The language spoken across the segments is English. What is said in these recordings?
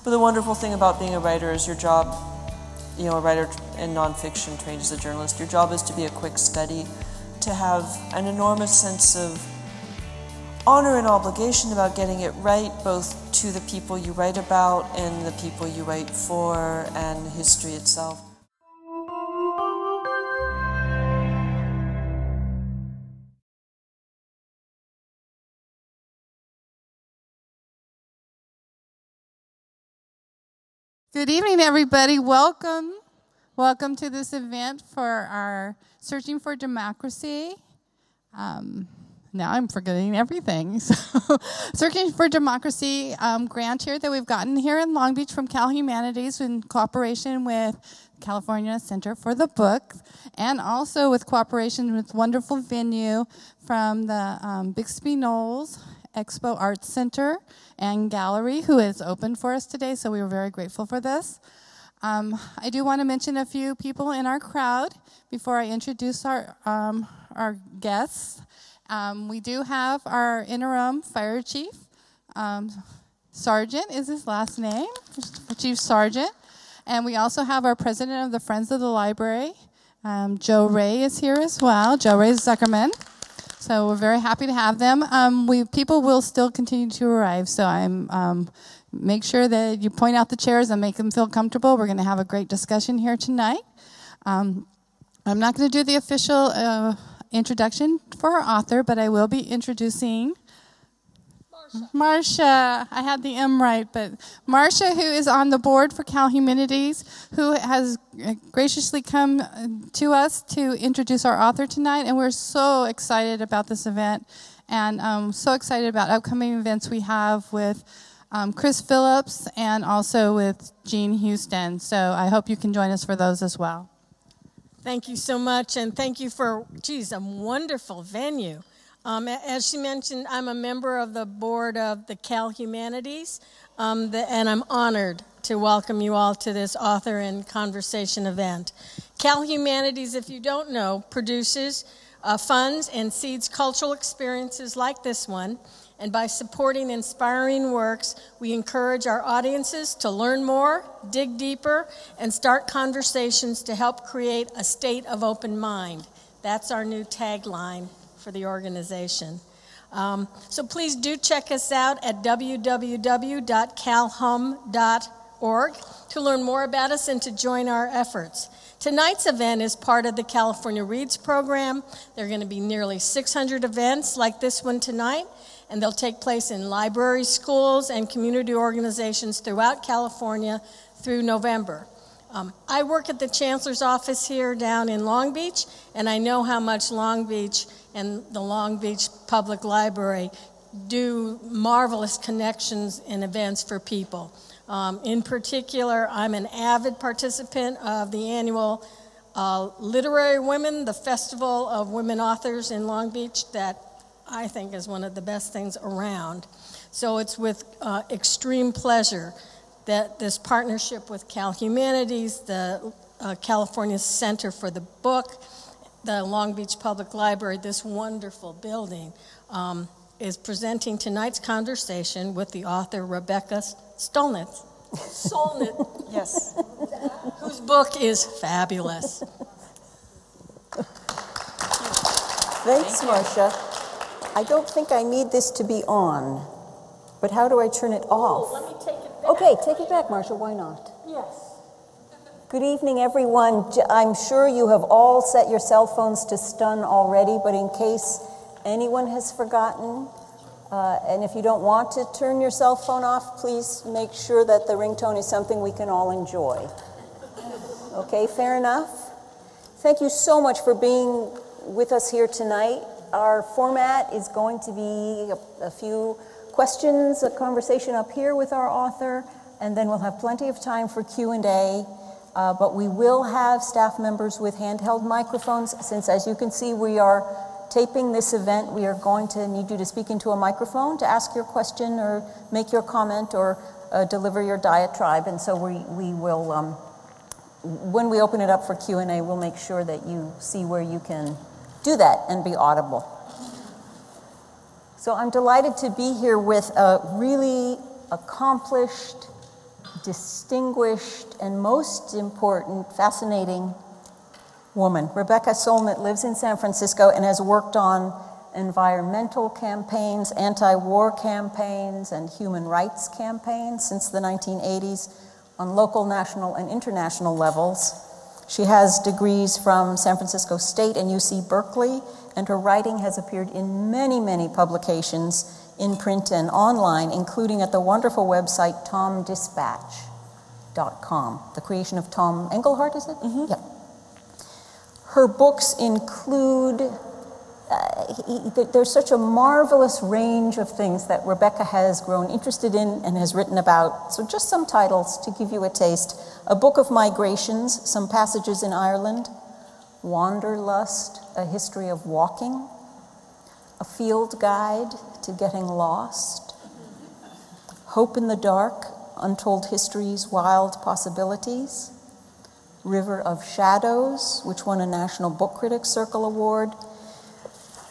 But the wonderful thing about being a writer is your job, you know, a writer in nonfiction trained as a journalist, your job is to be a quick study, to have an enormous sense of honor and obligation about getting it right, both to the people you write about and the people you write for and history itself. Good evening, everybody. Welcome. Welcome to this event for our Searching for Democracy. Now I'm forgetting everything. So, Searching for Democracy grant here that we've gotten here in Long Beach from Cal Humanities in cooperation with California Center for the Book, and also with cooperation with wonderful venue from the Bixby Knolls Expo Arts Center and Gallery, who is open for us today, so we were very grateful for this. I do want to mention a few people in our crowd before I introduce our guests. We do have our interim fire chief. Sargent is his last name, Chief Sargent. And we also have our president of the Friends of the Library. Joe Ray is here as well. Joe Ray Zuckerman. So we're very happy to have them. People will still continue to arrive, so make sure that you point out the chairs and make them feel comfortable. We're going to have a great discussion here tonight. I'm not going to do the official introduction for our author, but I will be introducing Marcia. I had the M right, but Marcia, who is on the board for Cal Humanities, who has graciously come to us to introduce our author tonight, and we're so excited about this event, and so excited about upcoming events we have with Chris Phillips and also with Jean Houston. So I hope you can join us for those as well. Thank you so much, and thank you for, a wonderful venue. As she mentioned, I'm a member of the board of the Cal Humanities, and I'm honored to welcome you all to this author and conversation event. Cal Humanities, if you don't know, produces, funds, and seeds cultural experiences like this one, and by supporting inspiring works, we encourage our audiences to learn more, dig deeper, and start conversations to help create a state of open mind. That's our new tagline for the organization. So please do check us out at www.calhum.org to learn more about us and to join our efforts. Tonight's event is part of the California Reads program. There are going to be nearly 600 events like this one tonight, and they'll take place in libraries, schools, and community organizations throughout California through November. I work at the Chancellor's office here down in Long Beach, and I know how much Long Beach and the Long Beach Public Library do marvelous connections and events for people. In particular, I'm an avid participant of the annual Literary Women, the Festival of Women Authors in Long Beach, that I think is one of the best things around. So it's with extreme pleasure that this partnership with Cal Humanities, the California Center for the Book, the Long Beach Public Library, this wonderful building, is presenting tonight's conversation with the author Rebecca Solnit. Yes. Whose book is fabulous. Thanks, Marcia. I don't think I need this to be on, but how do I turn it off? Let me take it back. Okay, take it back, Marcia. Why not? Yes. Good evening, everyone. I'm sure you have all set your cell phones to stun already, but in case anyone has forgotten, and if you don't want to turn your cell phone off, please make sure that the ringtone is something we can all enjoy. Okay, fair enough? Thank you so much for being with us here tonight. Our format is going to be a few questions, a conversation up here with our author, and then we'll have plenty of time for Q&A. But we will have staff members with handheld microphones, since, as you can see, we are taping this event. We are going to need you to speak into a microphone to ask your question or make your comment or deliver your diatribe. And so we will, when we open it up for Q&A, we'll make sure that you see where you can do that and be audible. So I'm delighted to be here with a really accomplished, distinguished, and most important, fascinating woman. Rebecca Solnit lives in San Francisco and has worked on environmental campaigns, anti-war campaigns, and human rights campaigns since the 1980s on local, national, and international levels. She has degrees from San Francisco State and UC Berkeley, and her writing has appeared in many, many publications in print and online, including at the wonderful website tomdispatch.com. The creation of Tom Engelhardt, is it? Mm-hmm. Yep. Her books include, there's such a marvelous range of things that Rebecca has grown interested in and has written about. So just some titles to give you a taste. A Book of Migrations, Some Passages in Ireland. Wanderlust, A History of Walking. A Field Guide to Getting Lost. Hope in the Dark, Untold Histories, Wild Possibilities. River of Shadows, which won a National Book Critics Circle Award.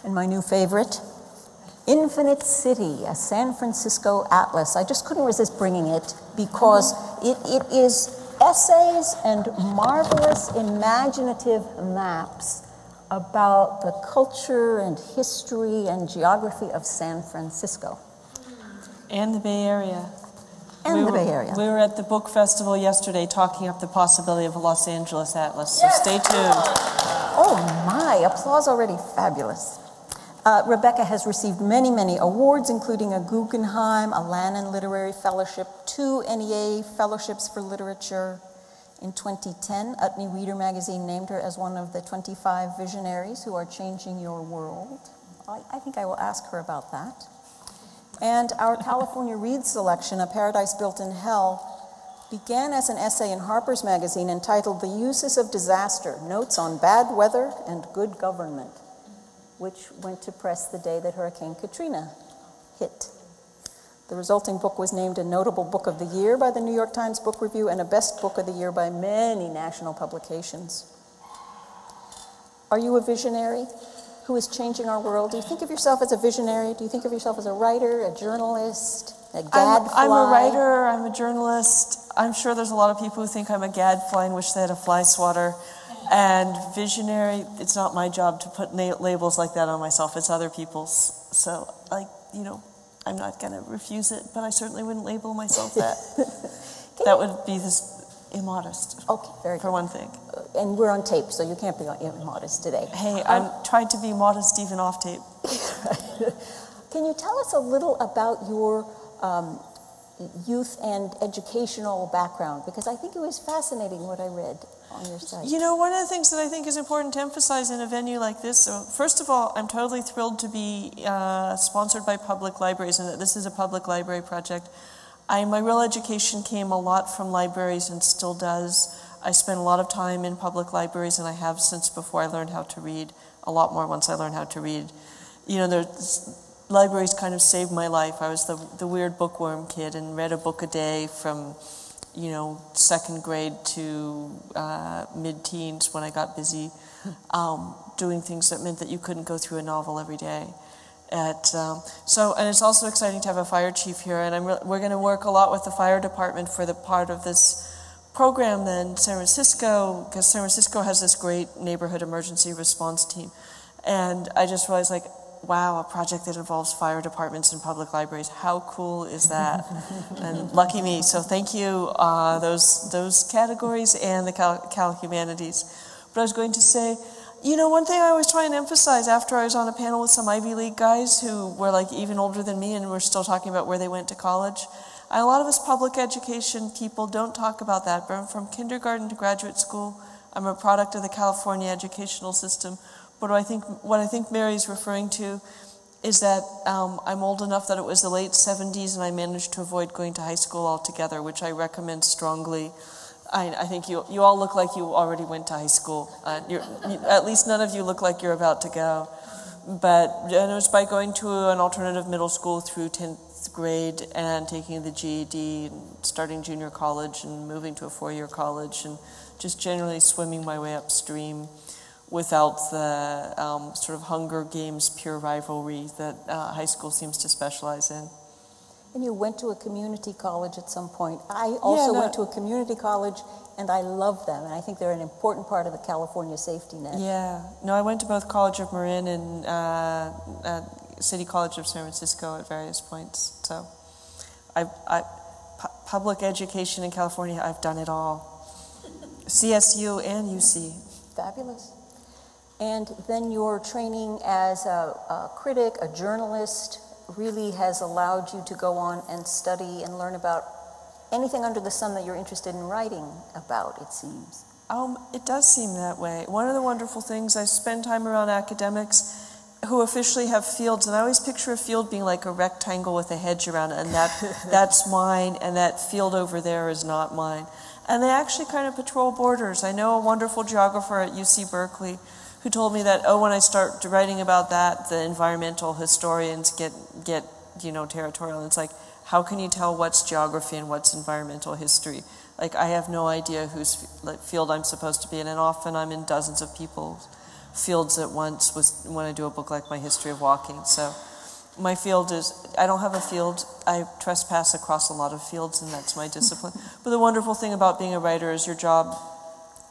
And my new favorite, Infinite City, a San Francisco Atlas. I just couldn't resist bringing it because it is essays and marvelous imaginative maps about the culture and history and geography of San Francisco. And the Bay Area. And the Bay Area. We were at the book festival yesterday talking up the possibility of a Los Angeles Atlas, so stay tuned. Oh my, applause already, fabulous. Rebecca has received many, many awards, including a Guggenheim, a Lannan Literary Fellowship, 2 NEA Fellowships for Literature. In 2010, Utne Reader magazine named her as one of the 25 visionaries who are changing your world. I think I will ask her about that. And our California Reads selection, A Paradise Built in Hell, began as an essay in Harper's Magazine entitled The Uses of Disaster, Notes on Bad Weather and Good Government, which went to press the day that Hurricane Katrina hit. The resulting book was named a Notable Book of the Year by the New York Times Book Review and a Best Book of the Year by many national publications. Are you a visionary who is changing our world? Do you think of yourself as a visionary? Do you think of yourself as a writer, a journalist, a gadfly? I'm a writer, I'm a journalist. I'm sure there's a lot of people who think I'm a gadfly and wish they had a fly swatter. And visionary, it's not my job to put labels like that on myself. It's other people's. So, I'm not going to refuse it, but I certainly wouldn't label myself that. That would be immodest. Okay, very good. For one thing. And we're on tape, so you can't be immodest today. Hey, I'm trying to be modest even off tape. Can you tell us a little about your youth and educational background? Because I think it was fascinating what I read on your site. One of the things that I think is important to emphasize in a venue like this, so first of all, I'm totally thrilled to be sponsored by public libraries and that this is a public library project. My real education came a lot from libraries and still does. I spent a lot of time in public libraries, and I have since before I learned how to read, a lot more once I learned how to read. Libraries kind of saved my life. I was the weird bookworm kid and read a book a day from, second grade to mid-teens when I got busy doing things that meant that you couldn't go through a novel every day. And it's also exciting to have a fire chief here, and we're going to work a lot with the fire department for the part of this program in San Francisco, because San Francisco has this great neighborhood emergency response team. And I just realized, wow, a project that involves fire departments and public libraries. How cool is that? And lucky me. So thank you, those categories and the Cal Humanities. But I was going to say, one thing I always try and emphasize after I was on a panel with some Ivy League guys who were even older than me and were still talking about where they went to college. A lot of us public education people don't talk about that, but from kindergarten to graduate school, I'm a product of the California educational system. But what I think Mary's referring to is that I'm old enough that it was the late 70s and I managed to avoid going to high school altogether, which I recommend strongly. I think you all look like you already went to high school. At least none of you look like you're about to go. But it was by going to an alternative middle school through 10th grade and taking the GED and starting junior college and moving to a 4-year college and just generally swimming my way upstream without the sort of Hunger Games pure rivalry that high school seems to specialize in. And you went to a community college at some point. I also went to a community college, and I love them, and I think they're an important part of the California safety net. Yeah. No, I went to both College of Marin and City College of San Francisco at various points. So public education in California, I've done it all. CSU and UC. Fabulous. And then your training as a critic, a journalist, really has allowed you to go on and study and learn about anything under the sun that you're interested in writing about, it seems. It does seem that way. One of the wonderful things, I spend time around academics who officially have fields, and I always picture a field being like a rectangle with a hedge around it, and that's mine, and that field over there is not mine. And they actually kind of patrol borders. I know a wonderful geographer at UC Berkeley who told me that, when I start writing about that, the environmental historians get territorial. And it's like, how can you tell what's geography and what's environmental history? Like, I have no idea whose field I'm supposed to be in, and often I'm in dozens of people's fields at once when I do a book like my history of walking. So my field is, I don't have a field. I trespass across a lot of fields, and that's my discipline. But the wonderful thing about being a writer is your job,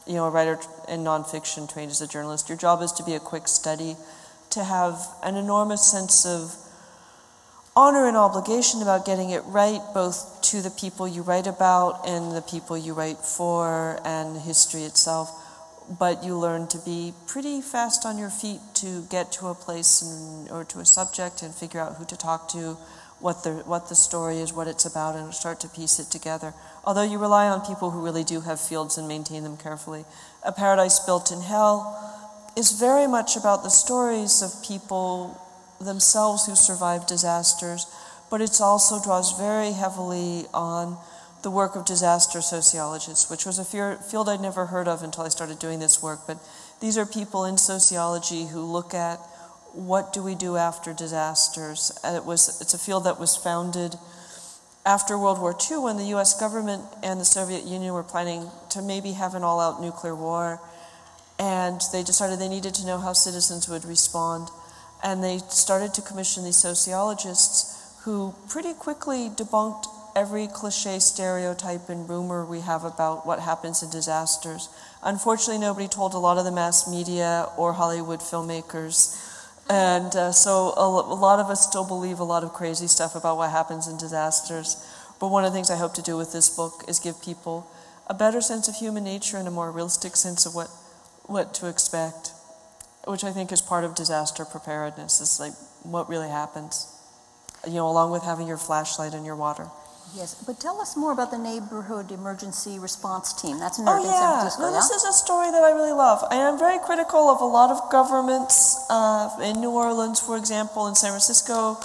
a writer in nonfiction trained as a journalist, your job is to be a quick study, to have an enormous sense of honor and obligation about getting it right, both to the people you write about and the people you write for and history itself. But you learn to be pretty fast on your feet to get to a place or to a subject and figure out who to talk to, what the story is, what it's about, and start to piece it together. Although you rely on people who really do have fields and maintain them carefully. A Paradise Built in Hell is very much about the stories of people themselves who survive disasters, but it also draws very heavily on the work of disaster sociologists, which was a field I'd never heard of until I started doing this work. But these are people in sociology who look at what do we do after disasters. And it's a field that was founded after World War II, when the US government and the Soviet Union were planning to maybe have an all-out nuclear war. And they decided they needed to know how citizens would respond. And they started to commission these sociologists who pretty quickly debunked every cliche, stereotype, and rumor we have about what happens in disasters. Unfortunately, nobody told a lot of the mass media or Hollywood filmmakers. And so a lot of us still believe a lot of crazy stuff about what happens in disasters. But one of the things I hope to do with this book is give people a better sense of human nature and a more realistic sense of what to expect, which I think is part of disaster preparedness, is like what really happens, along with having your flashlight and your water. Yes, but tell us more about the Neighborhood Emergency Response Team. That's in San Francisco. No, this is a story that I really love. I am very critical of a lot of governments in New Orleans, for example, in San Francisco,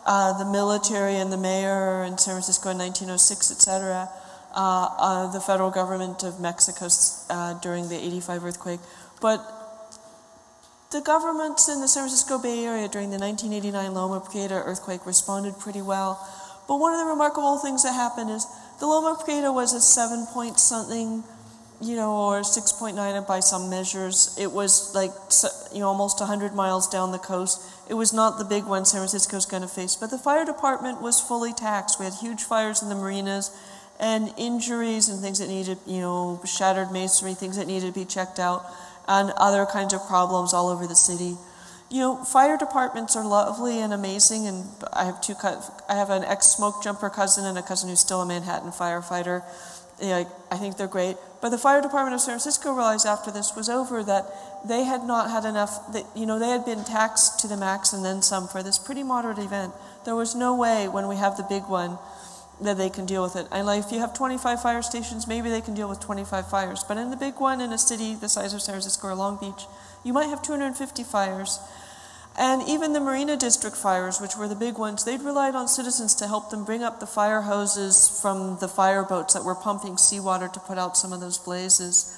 the military and the mayor in San Francisco in 1906, etc., the federal government of Mexico during the 85 earthquake. But the governments in the San Francisco Bay Area during the 1989 Loma Prieta earthquake responded pretty well. But one of the remarkable things that happened is the Loma Prieta was a 7-point something, or 6.9 by some measures. It was like, almost 100 miles down the coast. It was not the big one San Francisco's going to face. But the fire department was fully taxed. We had huge fires in the marinas and injuries and things that needed, shattered masonry, things that needed to be checked out, and other kinds of problems all over the city. Fire departments are lovely and amazing, and I have an ex-smoke jumper cousin and a cousin who's still a Manhattan firefighter. I think they're great. But the fire department of San Francisco realized after this was over that they had not had enough, they had been taxed to the max and then some for this pretty moderate event. There was no way when we have the big one that they can deal with it. And if you have 25 fire stations, maybe they can deal with 25 fires. But in the big one, in a city the size of San Francisco or Long Beach, you might have 250 fires. And even the Marina District fires, which were the big ones, they'd relied on citizens to help them bring up the fire hoses from the fire boats that were pumping seawater to put out some of those blazes.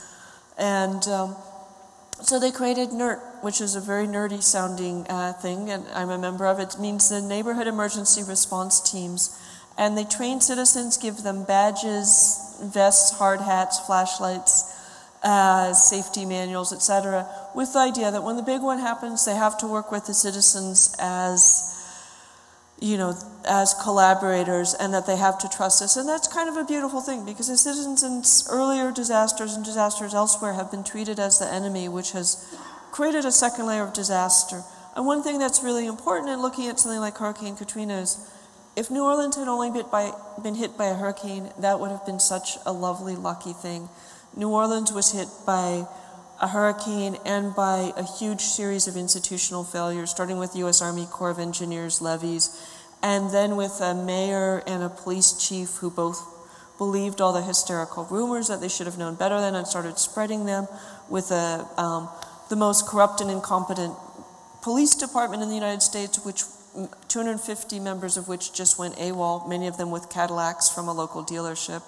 And so they created NERT, which is a very nerdy sounding thing, and I'm a member of it. It means the Neighborhood Emergency Response Teams. And they train citizens, give them badges, vests, hard hats, flashlights, safety manuals, etc., with the idea that when the big one happens, they have to work with the citizens as, as collaborators, and that they have to trust us. And that's kind of a beautiful thing, because the citizens in earlier disasters and disasters elsewhere have been treated as the enemy, which has created a second layer of disaster. And one thing that's really important in looking at something like Hurricane Katrina is, if New Orleans had only been hit by a hurricane, that would have been such a lovely, lucky thing. New Orleans was hit by a hurricane and by a huge series of institutional failures, starting with the U.S. Army Corps of Engineers levees, and then with a mayor and a police chief who both believed all the hysterical rumors that they should have known better than and started spreading them, with the most corrupt and incompetent police department in the United States, which 250 members of which just went AWOL, many of them with Cadillacs from a local dealership.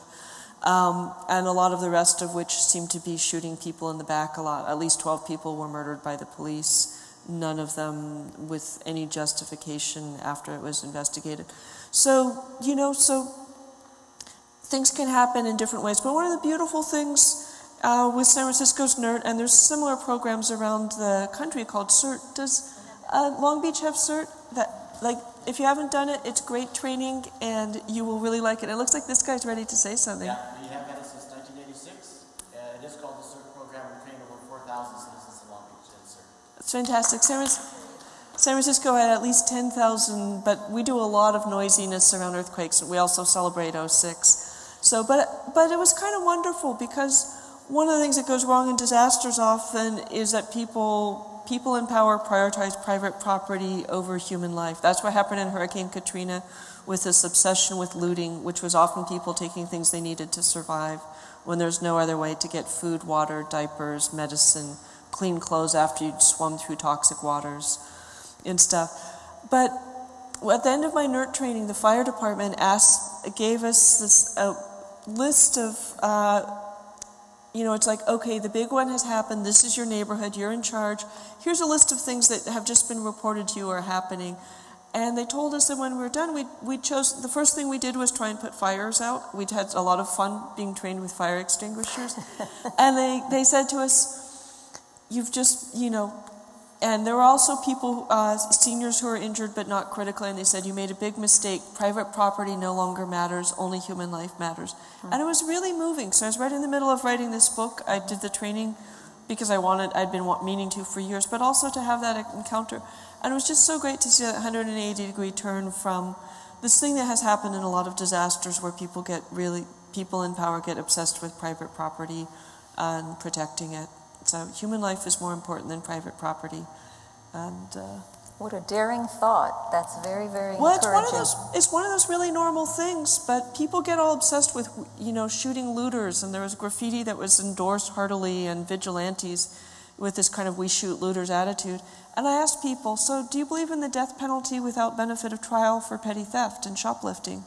And a lot of the rest of which seemed to be shooting people in the back a lot. At least 12 people were murdered by the police, none of them with any justification after it was investigated. So, so things can happen in different ways. But one of the beautiful things with San Francisco's NERT, and there's similar programs around the country called CERT. Does Long Beach have CERT? If you haven't done it, it's great training, and you will really like it. It looks like this guy's ready to say something. Yeah, we have had it since 1986. It is called the CERT program. We've trained over 4,000 citizens in Long Beach in CERT. It's fantastic. San Francisco had at least 10,000, but we do a lot of noisiness around earthquakes. We also celebrate 06. So, but it was kind of wonderful, because one of the things that goes wrong in disasters often is that people in power prioritize private property over human life. That's what happened in Hurricane Katrina, with this obsession with looting, which was often people taking things they needed to survive when there's no other way to get food, water, diapers, medicine, clean clothes after you'd swum through toxic waters and stuff. But at the end of my NERT training, the fire department gave us this list of it's like, okay, the big one has happened. This is your neighborhood. You're in charge. Here's a list of things that have just been reported to you are happening. And they told us that when we were done, the first thing we did was try and put fires out. We'd had a lot of fun being trained with fire extinguishers. And they said to us, you've just, and there were also people, seniors who were injured but not critically, and they said, you made a big mistake. Private property no longer matters. Only human life matters. And it was really moving. So I was right in the middle of writing this book. I did the training because I'd been meaning to for years, but also to have that encounter. And it was just so great to see that 180-degree turn from this thing that has happened in a lot of disasters, where people in power get obsessed with private property and protecting it. So human life is more important than private property. And what a daring thought. That's very, very encouraging. It's one of those really normal things, but people get all obsessed with, shooting looters. And there was graffiti that was endorsed heartily, and vigilantes with this kind of we shoot looters attitude. And I asked people, so do you believe in the death penalty without benefit of trial for petty theft and shoplifting?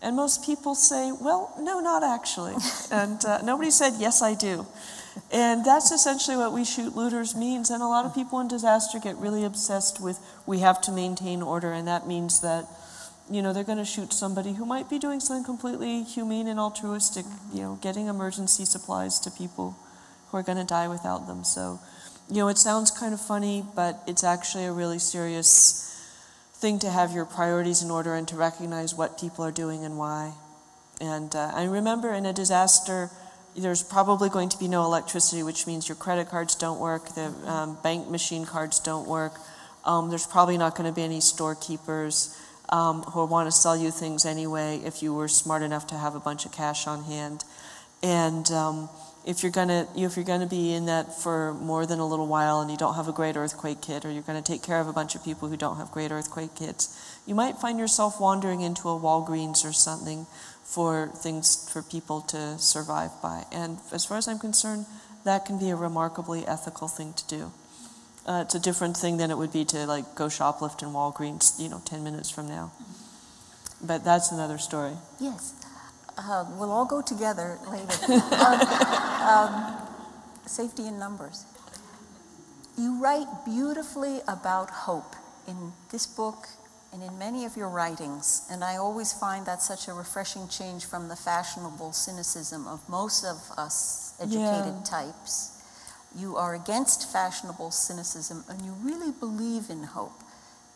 And most people say, well, no, not actually. And nobody said, yes, I do. And that's essentially what we shoot looters means. And a lot of people in disaster get really obsessed with, we have to maintain order. And that means that, they're going to shoot somebody who might be doing something completely humane and altruistic, getting emergency supplies to people who are going to die without them. So, it sounds kind of funny, but it's actually a really serious thing to have your priorities in order and to recognize what people are doing and why. And I remember in a disaster, there's probably going to be no electricity, which means your credit cards don't work, the bank machine cards don't work. There's probably not going to be any storekeepers who want to sell you things anyway if you were smart enough to have a bunch of cash on hand. And if you're gonna be in that for more than a little while and you don't have a great earthquake kit, or you're going to take care of a bunch of people who don't have great earthquake kits, you might find yourself wandering into a Walgreens or something for things for people to survive by. And as far as I'm concerned, that can be a remarkably ethical thing to do. It's a different thing than it would be to go shoplift in Walgreens, 10 minutes from now. But that's another story. Yes. We'll all go together later. Safety in numbers. You write beautifully about hope in this book and in many of your writings, and I always find that such a refreshing change from the fashionable cynicism of most of us educated types. You are against fashionable cynicism, and you really believe in hope.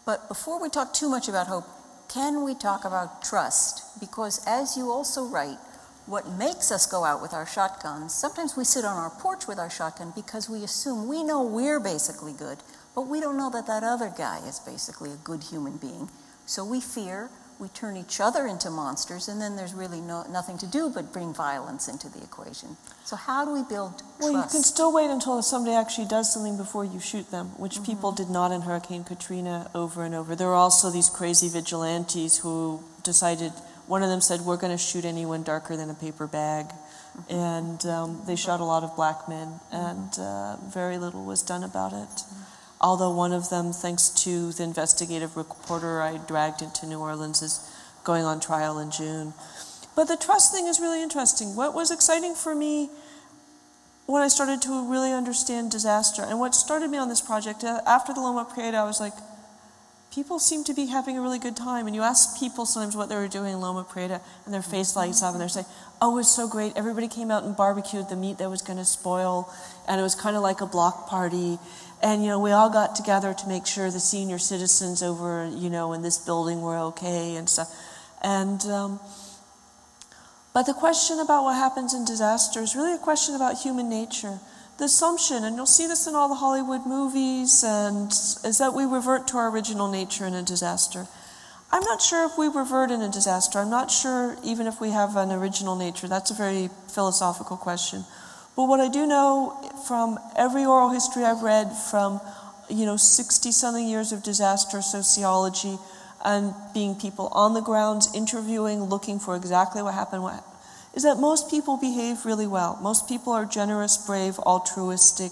But before we talk too much about hope, can we talk about trust? Because as you also write, what makes us go out with our shotguns, sometimes we sit on our porch with our shotgun because we assume we know we're basically good, but we don't know that that other guy is basically a good human being. So we fear, we turn each other into monsters, and then there's really nothing to do but bring violence into the equation. So how do we build trust? Well, you can still wait until somebody actually does something before you shoot them, which people did not in Hurricane Katrina over and over. There were also these crazy vigilantes who decided, one of them said, we're going to shoot anyone darker than a paper bag. And they shot a lot of black men, and very little was done about it. Although one of them, thanks to the investigative reporter I dragged into New Orleans, is going on trial in June. But the trust thing is really interesting. What was exciting for me when I started to really understand disaster, and what started me on this project, after the Loma Prieta, I was like, people seem to be having a really good time. And you ask people sometimes what they were doing in Loma Prieta, and their face lights up, and they're saying, oh, it was so great. Everybody came out and barbecued the meat that was going to spoil, and it was kind of like a block party. And, you know, we all got together to make sure the senior citizens over, you know, in this building were okay and stuff. And, but the question about what happens in disaster is really a question about human nature. The assumption, and you'll see this in all the Hollywood movies, and is that we revert to our original nature in a disaster. I'm not sure if we revert in a disaster. I'm not sure even if we have an original nature. That's a very philosophical question. But what I do know from every oral history I've read from, 60-something years of disaster sociology and being people on the grounds, interviewing, looking for exactly what happened, is that most people behave really well. Most people are generous, brave, altruistic,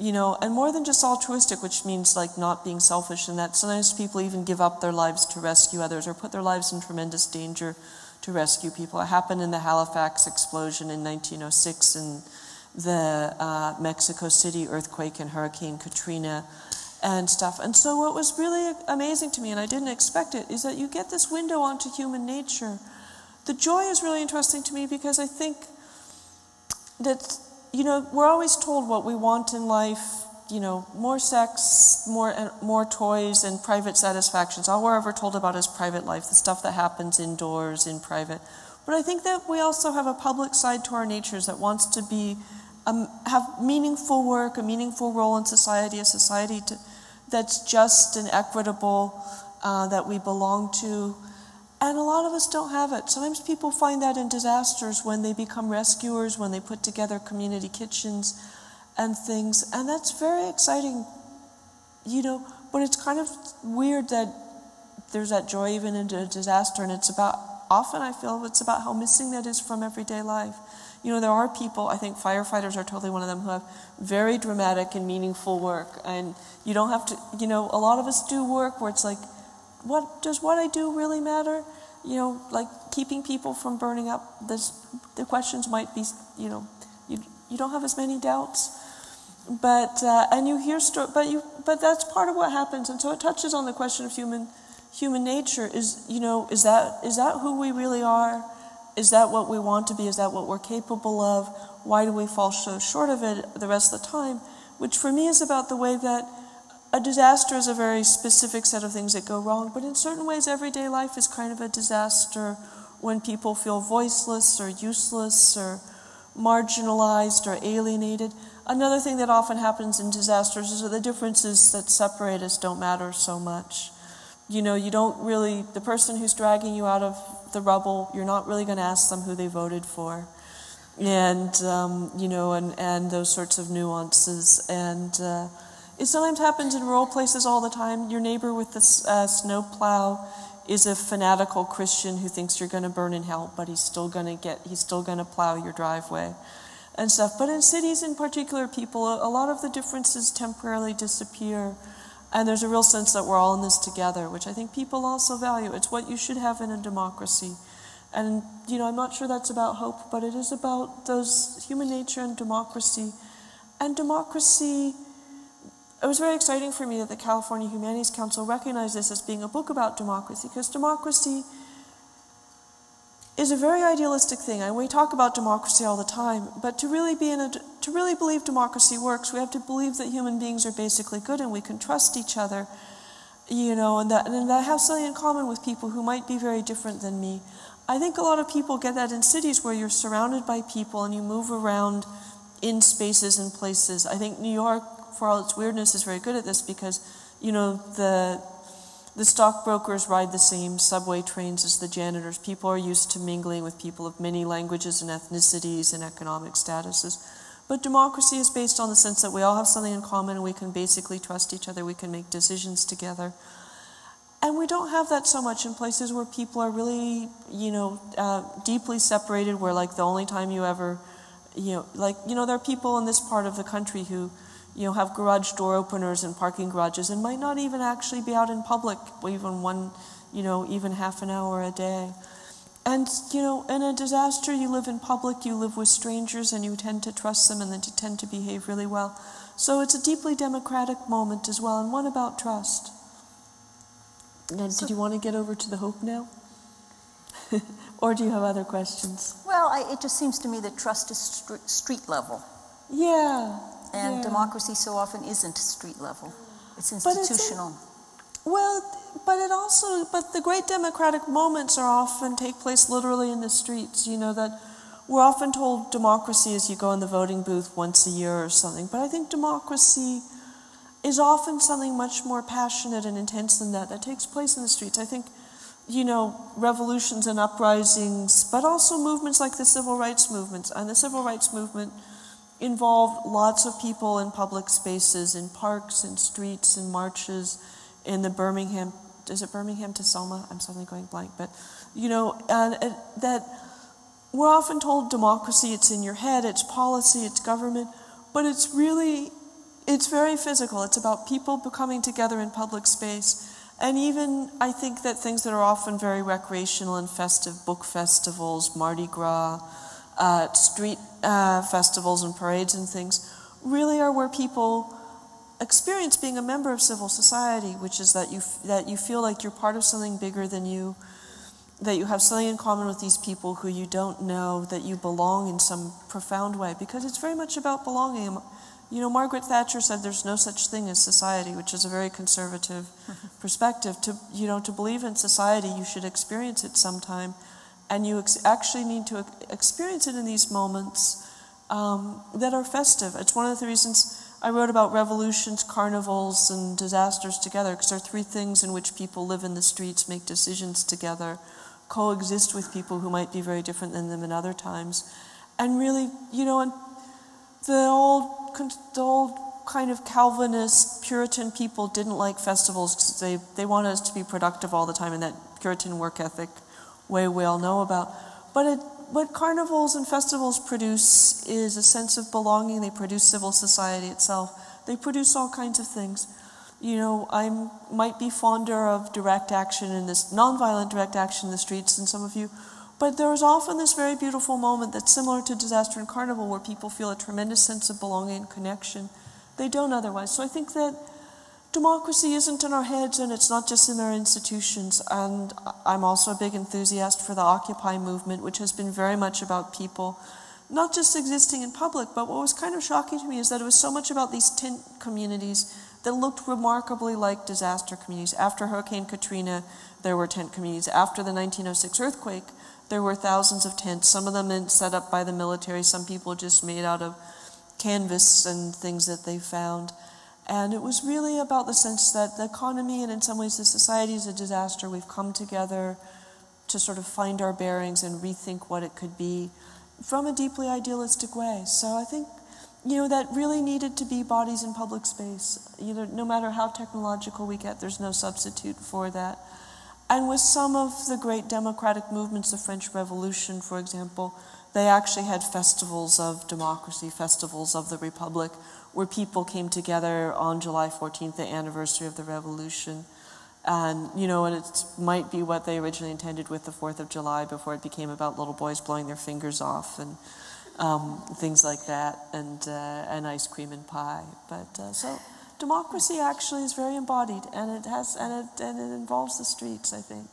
and more than just altruistic, which means like not being selfish, and that sometimes people even give up their lives to rescue others or put their lives in tremendous danger to rescue people. It happened in the Halifax explosion in 1906 and the Mexico City earthquake and Hurricane Katrina and stuff. And so what was really amazing to me, and I didn't expect it, is that you get this window onto human nature. The joy is really interesting to me because I think that, we're always told what we want in life, more sex, more toys, and private satisfactions. All we're ever told about is private life, the stuff that happens indoors, in private. But I think that we also have a public side to our natures that wants to be, have meaningful work, a meaningful role in society, a society that's just and equitable, that we belong to. And a lot of us don't have it. Sometimes people find that in disasters when they become rescuers, when they put together community kitchens and things. And that's very exciting, but it's kind of weird that there's that joy even in a disaster, and often I feel it's about how missing that is from everyday life. There are people, I think firefighters are totally one of them, who have very dramatic and meaningful work. And you don't have to, a lot of us do work where it's like, does what I do really matter? Like keeping people from burning up, the questions might be, you don't have as many doubts. But, and you hear, but that's part of what happens. And so it touches on the question of human nature. Is that who we really are? Is that what we want to be? Is that what we're capable of? Why do we fall so short of it the rest of the time? Which for me is about the way that a disaster is a very specific set of things that go wrong, but in certain ways everyday life is kind of a disaster when people feel voiceless or useless or marginalized or alienated. Another thing that often happens in disasters is that the differences that separate us don't matter so much. You don't really, the person who's dragging you out of the rubble, you're not really going to ask them who they voted for. And, and those sorts of nuances. And it sometimes happens in rural places all the time. Your neighbor with the snowplow is a fanatical Christian who thinks you're going to burn in hell, but he's still going to plow your driveway and stuff. But in cities in particular, people, a lot of the differences temporarily disappear. And there's a real sense that we're all in this together, which I think people also value. It's what you should have in a democracy. And, I'm not sure that's about hope, but it is about those human nature and democracy. And democracy, it was very exciting for me that the California Humanities Council recognized this as being a book about democracy, because democracy is a very idealistic thing. And we talk about democracy all the time, but to really believe democracy works, we have to believe that human beings are basically good and we can trust each other. and that I have something in common with people who might be very different than me. I think a lot of people get that in cities where you're surrounded by people and you move around in spaces and places. I think New York, for all its weirdness, is very good at this because, the stockbrokers ride the same subway trains as the janitors. People are used to mingling with people of many languages and ethnicities and economic statuses. But democracy is based on the sense that we all have something in common and we can basically trust each other, we can make decisions together. And we don't have that so much in places where people are really, deeply separated, where like the only time you ever, there are people in this part of the country who, have garage door openers and parking garages and might not even actually be out in public even half an hour a day. And, in a disaster, you live in public, you live with strangers, and you tend to trust them, and then you tend to behave really well. So it's a deeply democratic moment as well, and one about trust. And did you want to get over to the hope now? Or do you have other questions? Well, it just seems to me that trust is street level. Yeah. And democracy so often isn't street level. It's institutional. But the great democratic moments often take place literally in the streets. That we're often told democracy is you go in the voting booth once a year or something. But I think democracy is often something much more passionate and intense than that takes place in the streets. I think, revolutions and uprisings, but also movements like the civil rights movements. And the civil rights movement involved lots of people in public spaces, in parks, in streets, in marches, in the Birmingham, is it Birmingham to Selma? I'm suddenly going blank, but, that we're often told democracy, it's in your head, it's policy, it's government, but it's very physical. It's about people coming together in public space. And even, I think that things that are often very recreational and festive, book festivals, Mardi Gras, street festivals and parades and things, really are where people experience being a member of civil society, which is that you feel like you're part of something bigger than you, that you have something in common with these people who you don't know, that you belong in some profound way, because it's very much about belonging. Margaret Thatcher said there's no such thing as society, which is a very conservative perspective. To believe in society, you should experience it sometime, and you actually need to experience it in these moments that are festive. It's one of the reasons I wrote about revolutions, carnivals, and disasters together, because there are three things in which people live in the streets, make decisions together, coexist with people who might be very different than them in other times. And really, and the old kind of Calvinist, Puritan people didn't like festivals because they wanted us to be productive all the time, and that Puritan work ethic way we all know about. But what carnivals and festivals produce is a sense of belonging. They produce civil society itself. They produce all kinds of things. I might be fonder of direct action in this nonviolent direct action in the streets than some of you, but there is often this very beautiful moment that's similar to disaster and carnival, where people feel a tremendous sense of belonging and connection. They don't otherwise. So I think that democracy isn't in our heads, and it's not just in our institutions. And I'm also a big enthusiast for the Occupy movement, which has been very much about people not just existing in public, but what was kind of shocking to me is that it was so much about these tent communities that looked remarkably like disaster communities. After Hurricane Katrina, there were tent communities. After the 1906 earthquake, there were thousands of tents, some of them set up by the military, some people just made out of canvas and things that they found. And it was really about the sense that the economy and in some ways the society is a disaster. We've come together to sort of find our bearings and rethink what it could be from a deeply idealistic way. So I think, that really needed to be bodies in public space. No matter how technological we get, there's no substitute for that. And with some of the great democratic movements, the French Revolution, for example, they actually had festivals of democracy, festivals of the Republic, where people came together on July 14th, the anniversary of the Revolution. And, and it might be what they originally intended with the 4th of July before it became about little boys blowing their fingers off and things like that, and ice cream and pie. But so democracy actually is very embodied, and it involves the streets, I think.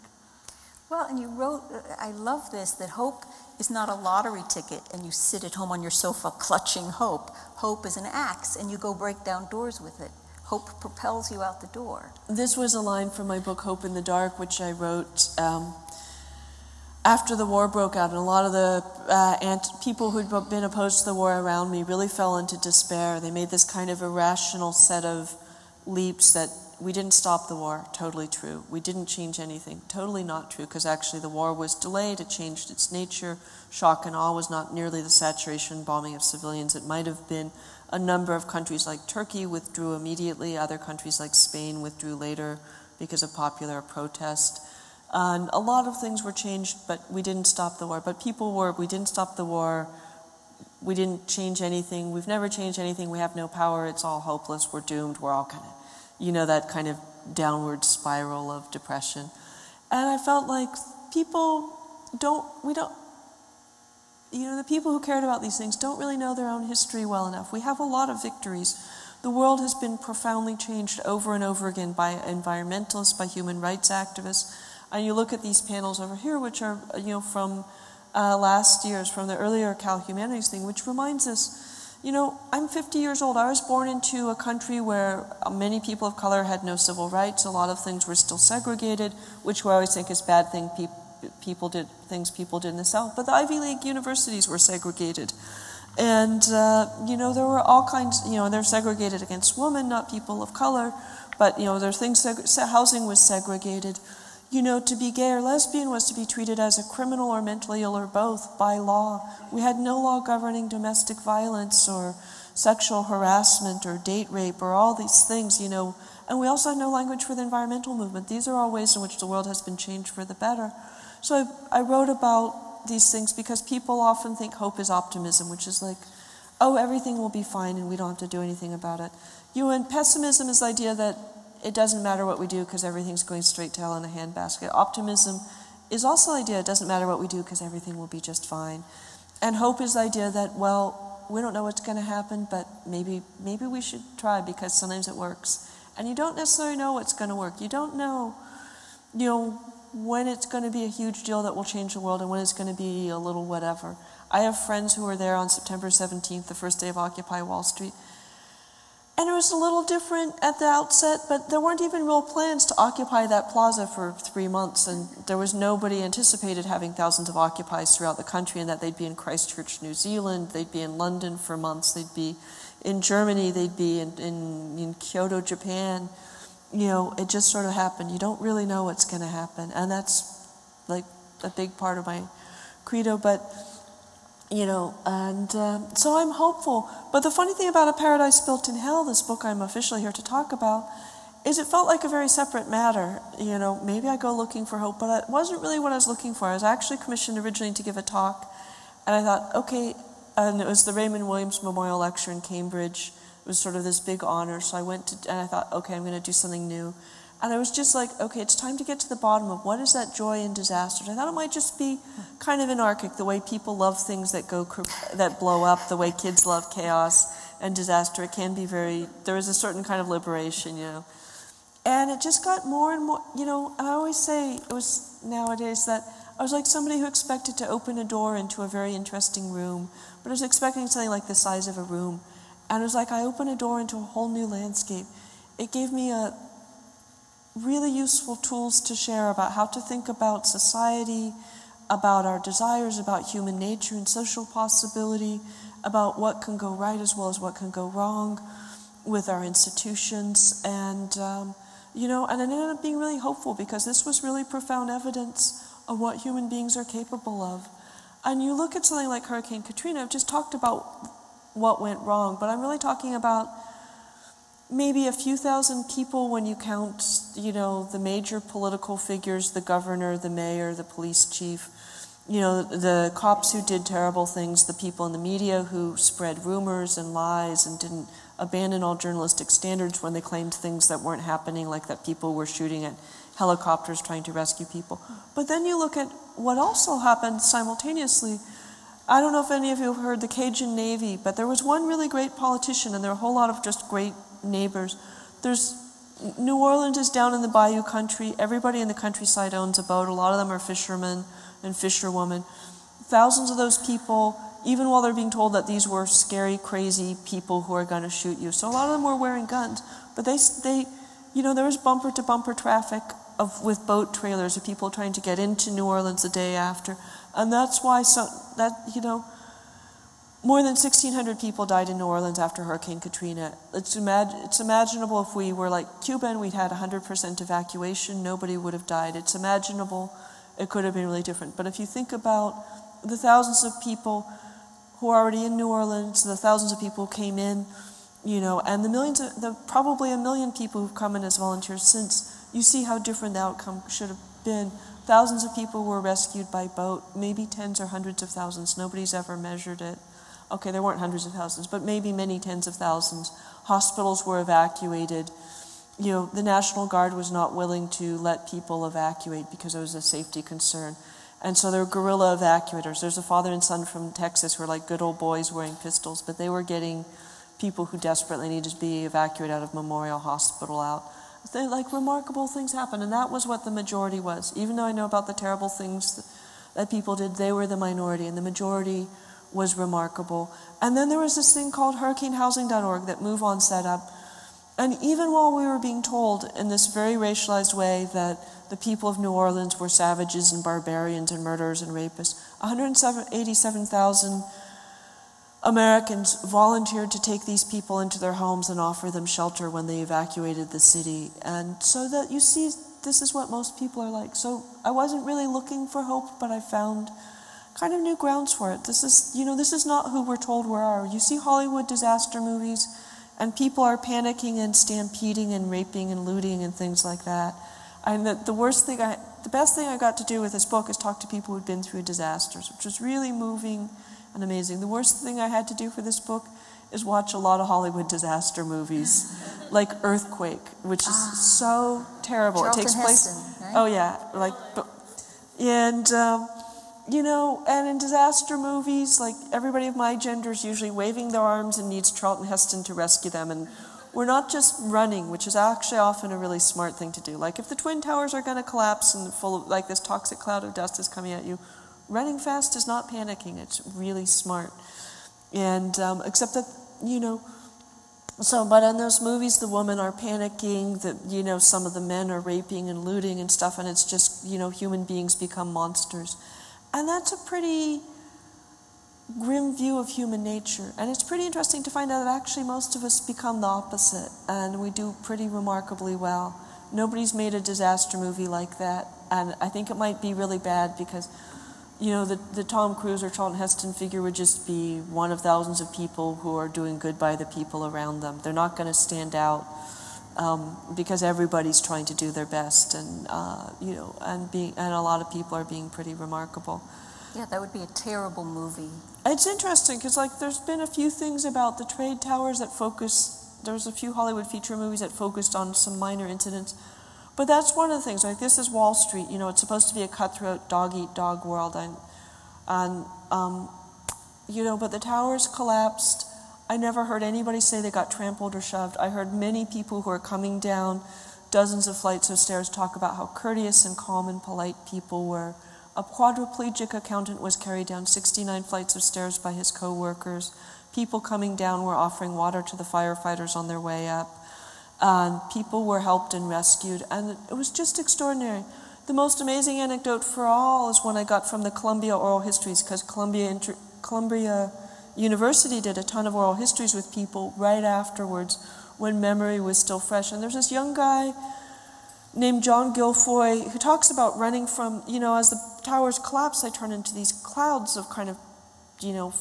Well, and you wrote, I love this, that hope is not a lottery ticket and you sit at home on your sofa clutching hope. Hope is an axe and you go break down doors with it. hope propels you out the door. This was a line from my book, Hope in the Dark, which I wrote after the war broke out, and a lot of the people who'd been opposed to the war around me really fell into despair. They made this kind of irrational set of leaps that we didn't stop the war, totally true. We didn't change anything, totally not true, because actually the war was delayed, it changed its nature. Shock and awe was not nearly the saturation bombing of civilians it might have been. A number of countries like Turkey withdrew immediately, other countries like Spain withdrew later because of popular protest. And a lot of things were changed, but we didn't stop the war. But we didn't stop the war, we didn't change anything, we've never changed anything, we have no power, it's all hopeless, we're doomed, we're all kind of, that kind of downward spiral of depression. And I felt like the people who cared about these things don't really know their own history well enough. We have a lot of victories. The world has been profoundly changed over and over again by environmentalists, by human rights activists. And you look at these panels over here, which are, from last year's, from the earlier Cal Humanities thing, which reminds us, I'm 50 years old. I was born into a country where many people of color had no civil rights. A lot of things were still segregated, which we always think is bad thing. People did in the South. But the Ivy League universities were segregated. And, there were all kinds, they're segregated against women, not people of color. But, there's things, housing was segregated. To be gay or lesbian was to be treated as a criminal or mentally ill or both by law. We had no law governing domestic violence or sexual harassment or date rape or all these things, And we also had no language for the environmental movement. These are all ways in which the world has been changed for the better. So I wrote about these things because people often think hope is optimism, which is like, oh, everything will be fine and we don't have to do anything about it. And pessimism is the idea that it doesn't matter what we do because everything's going straight to hell in a handbasket. Optimism is also the idea it doesn't matter what we do because everything will be just fine. And hope is the idea that, well, we don't know what's going to happen, but maybe we should try because sometimes it works. And you don't necessarily know what's going to work. You don't know, when it's going to be a huge deal that will change the world and when it's going to be a little whatever. I have friends who were there on September 17th, the first day of Occupy Wall Street. And it was a little different at the outset, but there weren't even real plans to occupy that plaza for 3 months, and there was nobody anticipated having thousands of occupies throughout the country, and that they'd be in Christchurch, New Zealand, they'd be in London for months, they'd be in Germany, they'd be in Kyoto, Japan. It just sort of happened. You don't really know what's going to happen, and that's like a big part of my credo, but so I'm hopeful. But the funny thing about A Paradise Built in Hell, this book I'm officially here to talk about, is it felt like a very separate matter. Maybe I go looking for hope, but it wasn't really what I was looking for. I was actually commissioned originally to give a talk, and I thought, okay, and it was the Raymond Williams Memorial Lecture in Cambridge. It was sort of this big honor, so I went to, and I thought, okay, I'm going to do something new. And I was just like, okay, it's time to get to the bottom of what is that joy in disasters. I thought it might just be kind of anarchic, the way people love things that blow up, the way kids love chaos and disaster. It can be there is a certain kind of liberation, And it just got more and more, and I always say it was nowadays that I was like somebody who expected to open a door into a very interesting room, but I was expecting something like the size of a room. And it was like I opened a door into a whole new landscape. It gave me really useful tools to share about how to think about society, about our desires, about human nature and social possibility, about what can go right as well as what can go wrong with our institutions. And, and it ended up being really hopeful because this was really profound evidence of what human beings are capable of. And you look at something like Hurricane Katrina, I've just talked about what went wrong, but I'm really talking about maybe a few thousand people when you count, the major political figures, the governor, the mayor, the police chief, the cops who did terrible things, the people in the media who spread rumors and lies and didn't abandon all journalistic standards when they claimed things that weren't happening, like that people were shooting at helicopters trying to rescue people. But then you look at what also happened simultaneously. I don't know if any of you have heard the Cajun Navy, but there was one really great politician, and there are a whole lot of just great neighbors. New Orleans is down in the bayou country. Everybody in the countryside owns a boat. A lot of them are fishermen and fisherwomen. Thousands of those people, even while they're being told that these were scary, crazy people who are going to shoot you. So a lot of them were wearing guns, but they there was bumper-to-bumper traffic with boat trailers of people trying to get into New Orleans the day after, and that's why more than 1,600 people died in New Orleans after Hurricane Katrina. It's imaginable if we were like Cuba and we'd had 100% evacuation, nobody would have died. It's imaginable it could have been really different. But if you think about the thousands of people who are already in New Orleans, the thousands of people who came in, and the probably 1 million people who've come in as volunteers since, you see how different the outcome should have been. Thousands of people were rescued by boat, maybe tens or hundreds of thousands. Nobody's ever measured it. Okay, there weren't hundreds of thousands, but maybe many tens of thousands. Hospitals were evacuated. The National Guard was not willing to let people evacuate because it was a safety concern. And so there were guerrilla evacuators. There's a father and son from Texas who were like good old boys wearing pistols, but they were getting people who desperately needed to be evacuated out of Memorial Hospital out. Remarkable things happened, and that was what the majority was. Even though I know about the terrible things that people did, they were the minority, and the majority was remarkable. And then there was this thing called hurricanehousing.org that MoveOn set up. And even while we were being told in this very racialized way that the people of New Orleans were savages and barbarians and murderers and rapists, 187,000 Americans volunteered to take these people into their homes and offer them shelter when they evacuated the city. And so that you see, this is what most people are like. So I wasn't really looking for hope, but I found kind of new grounds for it. This is not who we're told we are. You see Hollywood disaster movies, and people are panicking and stampeding and raping and looting and things like that. And the best thing I got to do with this book is talk to people who'd been through disasters, which was really moving and amazing. The worst thing I had to do for this book is watch a lot of Hollywood disaster movies, like Earthquake, which is so terrible. Charlton It takes place. Heston, right? Oh yeah, and in disaster movies, like everybody of my gender is usually waving their arms and needs Charlton Heston to rescue them. And we're not just running, which is actually often a really smart thing to do. Like if the Twin Towers are going to collapse and full of like this toxic cloud of dust is coming at you, running fast is not panicking. It's really smart. And except that, but in those movies, the women are panicking, that, some of the men are raping and looting and stuff, and it's just, human beings become monsters. And that's a pretty grim view of human nature. And it's pretty interesting to find out that actually most of us become the opposite, and we do pretty remarkably well. Nobody's made a disaster movie like that, and I think it might be really bad because, the Tom Cruise or Charlton Heston figure would just be one of thousands of people who are doing good by the people around them. They're not going to stand out because everybody's trying to do their best, and and a lot of people are being pretty remarkable. Yeah, that would be a terrible movie. It's interesting because there's been a few things about the trade towers that there's a few Hollywood feature movies that focused on some minor incidents, but that's one of the things. Like this is Wall Street. It's supposed to be a cutthroat dog-eat-dog world, but the towers collapsed. I never heard anybody say they got trampled or shoved. I heard many people who are coming down dozens of flights of stairs talk about how courteous and calm and polite people were. A quadriplegic accountant was carried down 69 flights of stairs by his co-workers. People coming down were offering water to the firefighters on their way up. People were helped and rescued, and it was just extraordinary. The most amazing anecdote for all is when I got from the Columbia Oral Histories, because Columbia University did a ton of oral histories with people right afterwards when memory was still fresh. And there's this young guy named John Guilfoyle who talks about running from, as the towers collapse, they turn into these clouds of kind of,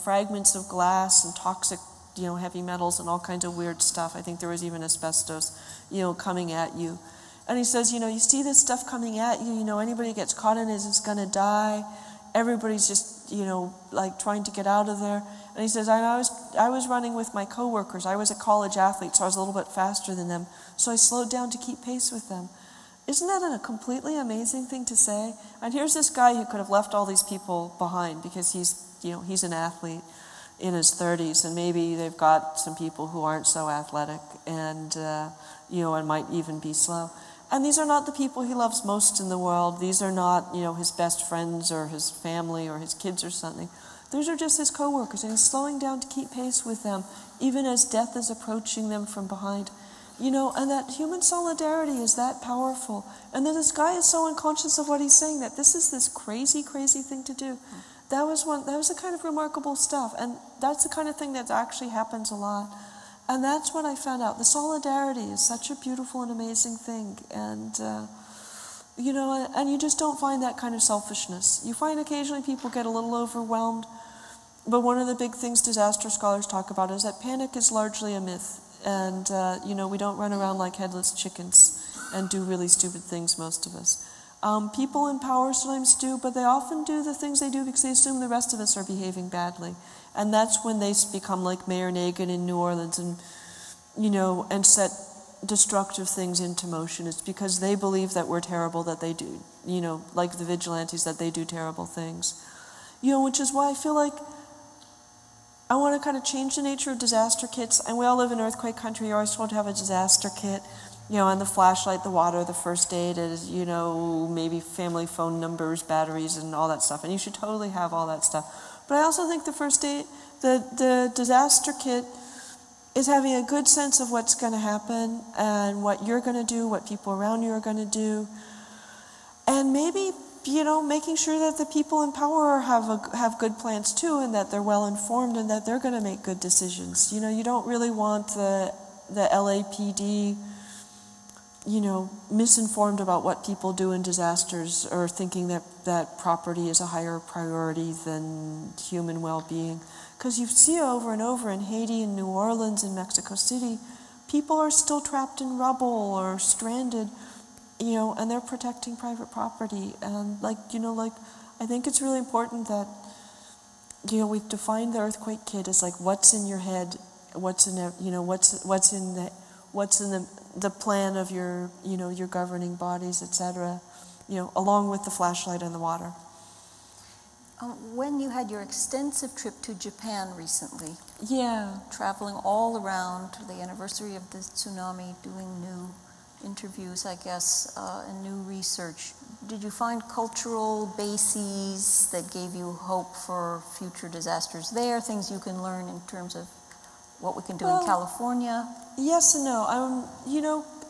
fragments of glass and toxic, heavy metals and all kinds of weird stuff. I think there was even asbestos, coming at you. And he says, you see this stuff coming at you, anybody gets caught in it is going to die. Everybody's just, trying to get out of there. And he says, I was running with my coworkers. I was a college athlete, so I was a little bit faster than them. So I slowed down to keep pace with them. Isn't that a completely amazing thing to say? And here's this guy who could have left all these people behind because he's an athlete in his 30s, and maybe they've got some people who aren't so athletic and, and might even be slow. And these are not the people he loves most in the world. These are not, his best friends or his family or his kids or something. Those are just his co-workers, and he's slowing down to keep pace with them, even as death is approaching them from behind. And that human solidarity is that powerful. And then this guy is so unconscious of what he's saying that this is this crazy, crazy thing to do. That was the kind of remarkable stuff. And that's the kind of thing that actually happens a lot. And that's what I found out. The solidarity is such a beautiful and amazing thing. And, and you just don't find that kind of selfishness. You find occasionally people get a little overwhelmed. But one of the big things disaster scholars talk about is that panic is largely a myth. And, we don't run around like headless chickens and do really stupid things, most of us. People in power sometimes do, but they often do the things they do because they assume the rest of us are behaving badly. And that's when they become like Mayor Nagin in New Orleans and, and set destructive things into motion. It's because they believe that we're terrible, that they do, like the vigilantes, that they do terrible things. Which is why I feel like I want to kind of change the nature of disaster kits. And we all live in earthquake country. You're always told to have a disaster kit, and the flashlight, the water, the first aid, is, maybe family phone numbers, batteries, and all that stuff. And you should totally have all that stuff. But I also think the first aid, the disaster kit is having a good sense of what's going to happen and what you're going to do, what people around you are going to do. And maybe making sure that the people in power have good plans too, and that they're well informed, and that they're going to make good decisions. You don't really want the LAPD, misinformed about what people do in disasters, or thinking that property is a higher priority than human well-being. Because you see over and over in Haiti, in New Orleans, in Mexico City, people are still trapped in rubble or stranded. And they're protecting private property. And I think it's really important that, we've defined the earthquake kit as like what's in your head, what's in the plan of your, your governing bodies, etc. Along with the flashlight and the water. When you had your extensive trip to Japan recently, traveling all around the anniversary of the tsunami, doing new interviews, I guess, and new research. Did you find cultural bases that gave you hope for future disasters there, things you can learn in terms of what we can do in California? Yes and no.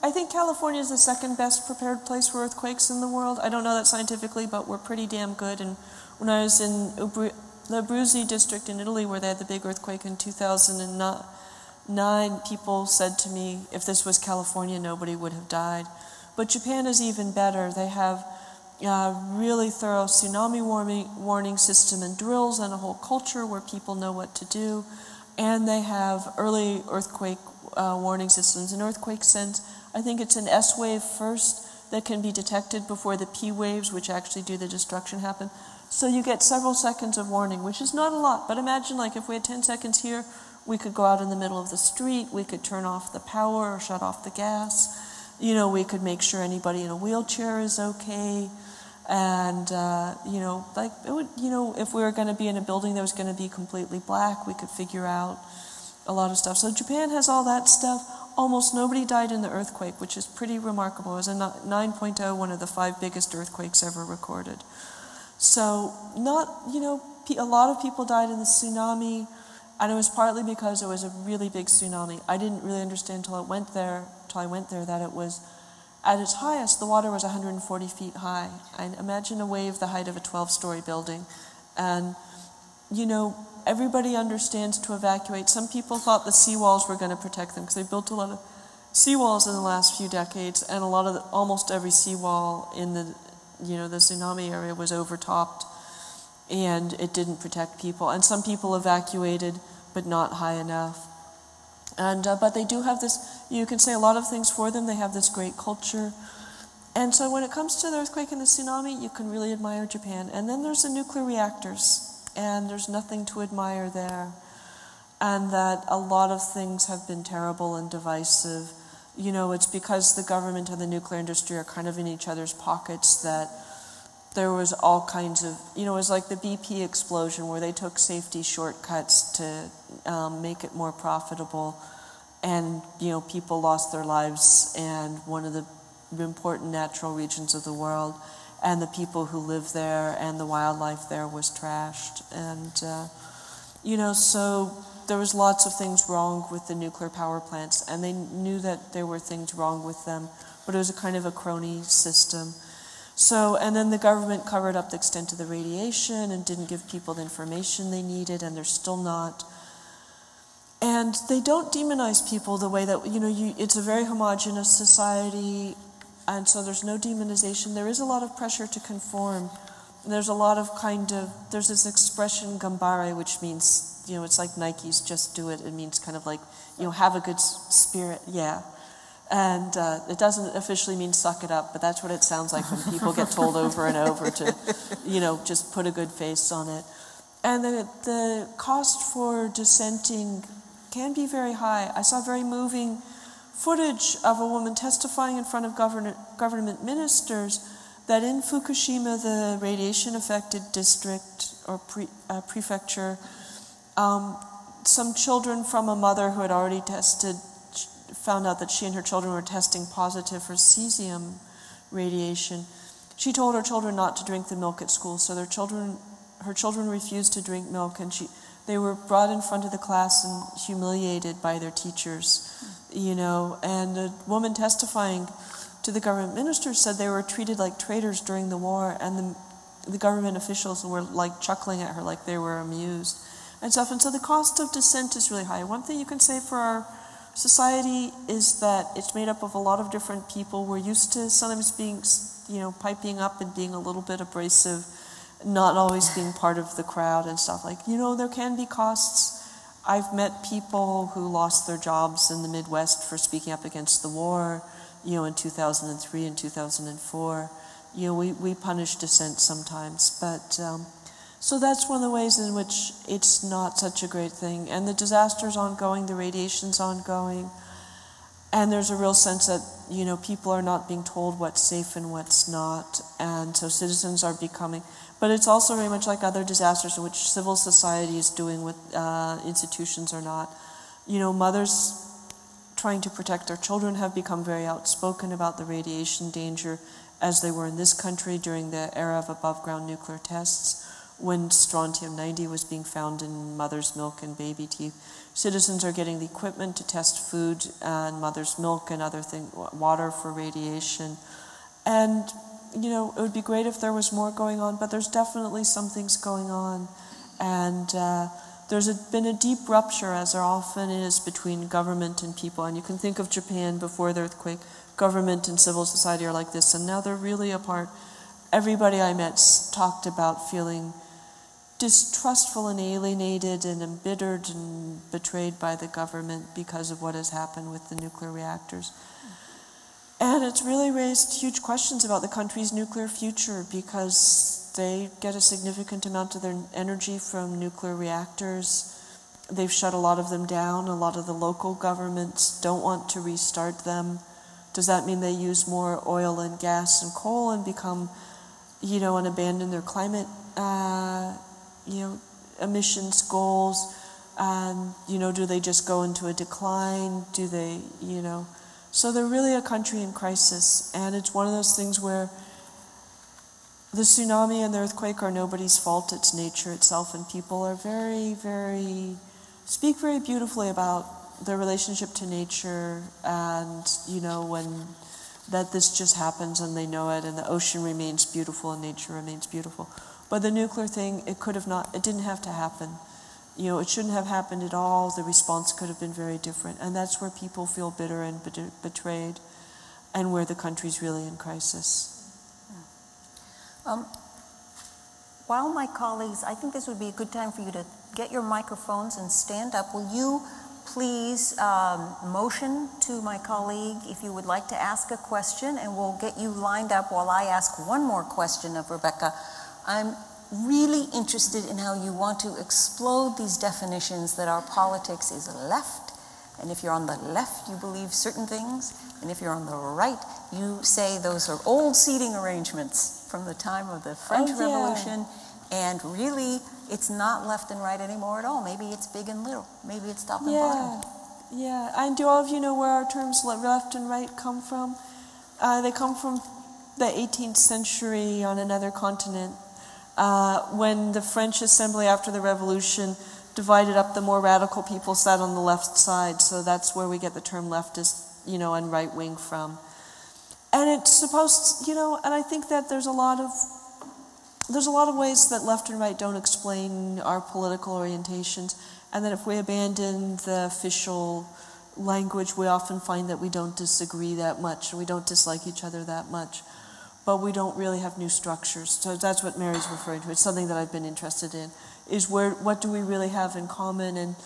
I think California is the second best prepared place for earthquakes in the world. I don't know that scientifically, but we're pretty damn good. And when I was in the Abruzzi district in Italy, where they had the big earthquake in 2009, people said to me, if this was California, nobody would have died. But Japan is even better. They have a really thorough tsunami warning system and drills, and a whole culture where people know what to do. And they have early earthquake warning systems. An earthquake sends, I think it's an S wave first that can be detected before the P waves, which actually do the destruction, happen. So you get several seconds of warning, which is not a lot. But imagine, like, if we had 10 seconds here, we could go out in the middle of the street, we could turn off the power or shut off the gas. We could make sure anybody in a wheelchair is okay. And, if we were going to be in a building that was going to be completely black, we could figure out a lot of stuff. So Japan has all that stuff. Almost nobody died in the earthquake, which is pretty remarkable. It was a 9.0, one of the 5 biggest earthquakes ever recorded. So a lot of people died in the tsunami, and it was partly because it was a really big tsunami. I didn't really understand until I went there that it was, at its highest, the water was 140 feet high. And imagine a wave the height of a 12-story building. And, everybody understands to evacuate. Some people thought the seawalls were going to protect them because they built a lot of seawalls in the last few decades, and almost every seawall in the tsunami area was overtopped, and it didn't protect people. And some people evacuated, but not high enough. And but they do have this, you can say a lot of things for them. They have this great culture. And so when it comes to the earthquake and the tsunami, you can really admire Japan. And then there's the nuclear reactors, and there's nothing to admire there. And that a lot of things have been terrible and divisive. It's because the government and the nuclear industry are kind of in each other's pockets that there was all kinds of, it was like the BP explosion where they took safety shortcuts to make it more profitable. And, people lost their lives in one of the important natural regions of the world. and the people who live there and the wildlife there was trashed. And, so there was lots of things wrong with the nuclear power plants, and they knew that there were things wrong with them, but it was a kind of a crony system. So, and then the government covered up the extent of the radiation and didn't give people the information they needed, and they're still not. And they don't demonize people the way that, it's a very homogenous society, and so there's no demonization. There is a lot of pressure to conform. There's a lot of there's this expression, gambare, which means, it's like Nike's just do it. It means kind of like, have a good spirit, yeah. And it doesn't officially mean suck it up, but that's what it sounds like when people get told over and over to, just put a good face on it. And then the cost for dissenting can be very high. I saw very moving footage of a woman testifying in front of government ministers that in Fukushima, the radiation-affected district or prefecture, some children from a mother who had already found out that she and her children were testing positive for cesium radiation. She told her children not to drink the milk at school, so her children refused to drink milk, and they were brought in front of the class and humiliated by their teachers, and a woman testifying to the government ministers said they were treated like traitors during the war, and the government officials were like chuckling at her like they were amused and stuff. And so the cost of dissent is really high. One thing you can say for our society is that it's made up of a lot of different people. We're used to sometimes being, piping up and being a little bit abrasive, not always being part of the crowd and stuff. Like, there can be costs. I've met people who lost their jobs in the Midwest for speaking up against the war, in 2003 and 2004. We punish dissent sometimes, but so that's one of the ways in which it's not such a great thing. And the disaster's ongoing, the radiation's ongoing, and there's a real sense that, people are not being told what's safe and what's not, and so citizens are becoming, but it's also very much like other disasters in which civil society is doing what institutions are not. Mothers trying to protect their children have become very outspoken about the radiation danger, as they were in this country during the era of above-ground nuclear tests, when strontium-90 was being found in mother's milk and baby teeth. Citizens are getting the equipment to test food and mother's milk and other things, water for radiation. And, it would be great if there was more going on, but there's definitely some things going on. And there's been a deep rupture, as there often is, between government and people. And you can think of Japan before the earthquake. Government and civil society are like this, and now they're really apart. Everybody I met talked about feeling distrustful and alienated and embittered and betrayed by the government because of what has happened with the nuclear reactors. And it's really raised huge questions about the country's nuclear future, because they get a significant amount of their energy from nuclear reactors. They've shut a lot of them down. A lot of the local governments don't want to restart them. Does that mean they use more oil and gas and coal and become, and abandon their climate, emissions goals? Do they just go into a decline? Do they, So they're really a country in crisis, and it's one of those things where the tsunami and the earthquake are nobody's fault. It's nature itself, and people are speak very beautifully about their relationship to nature, and when that this just happens and they know it, and the ocean remains beautiful and nature remains beautiful. But the nuclear thing, it didn't have to happen. It shouldn't have happened at all. The response could have been very different, and that's where people feel bitter and betrayed, and where the country's really in crisis. While my colleagues, I think this would be a good time for you to get your microphones and stand up. Will you please motion to my colleague if you would like to ask a question, and we'll get you lined up while I ask one more question of Rebecca. I'm really interested in how you want to explode these definitions that our politics is left, and if you're on the left, you believe certain things, and if you're on the right, you say those are old seating arrangements from the time of the French Revolution, and really, it's not left and right anymore at all. Maybe it's big and little. Maybe it's top and bottom. Yeah. And do all of you know where our terms left and right come from? They come from the 18th century on another continent, when the French assembly after the revolution divided up, the more radical people sat on the left side, so that's where we get the term leftist, and right wing from. And it's supposed, and I think that there's a lot of ways that left and right don't explain our political orientations, and that if we abandon the official language, we often find that we don't disagree that much, we don't dislike each other that much, but we don't really have new structures. So that's what Mary's referring to. It's something that I've been interested in, is what do we really have in common? And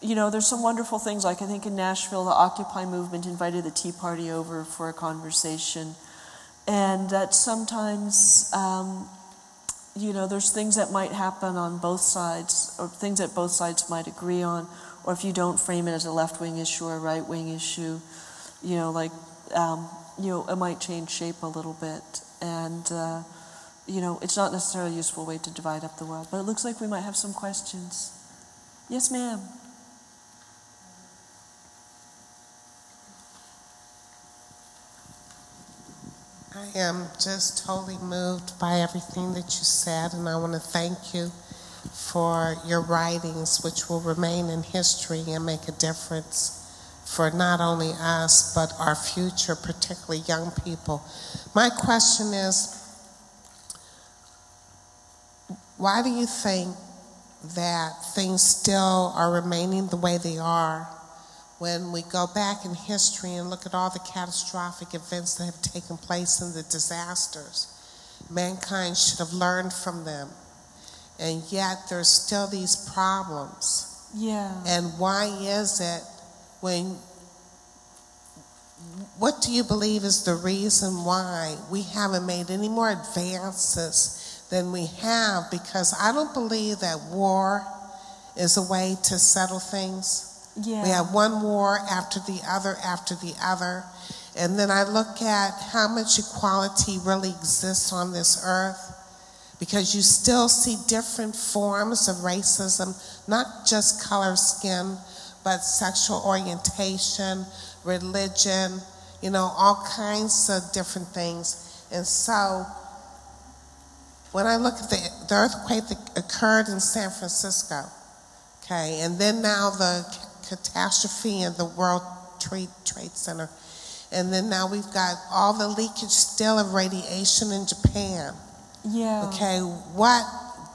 there's some wonderful things, like I think in Nashville, the Occupy movement invited the Tea Party over for a conversation, and that sometimes there's things that might happen on both sides, or things that both sides might agree on, or if you don't frame it as a left-wing issue or a right-wing issue, it might change shape a little bit. And, it's not necessarily a useful way to divide up the world. But it looks like we might have some questions. Yes, ma'am. I am just totally moved by everything that you said, and I want to thank you for your writings, which will remain in history and make a difference for not only us, but our future, particularly young people. My question is, why do you think that things still are remaining the way they are when we go back in history and look at all the catastrophic events that have taken place and the disasters? Mankind should have learned from them, and yet there's still these problems. Yeah. And why is it what do you believe is the reason why we haven't made any more advances than we have? Because I don't believe that war is a way to settle things. Yeah. We have one war after the other, and then I look at how much equality really exists on this earth, because you still see different forms of racism, not just color of skin, but sexual orientation, religion, all kinds of different things. And so when I look at the earthquake that occurred in San Francisco, okay, and then now the catastrophe in the World Trade Center, and then now we've got all the leakage still of radiation in Japan. Yeah. Okay, what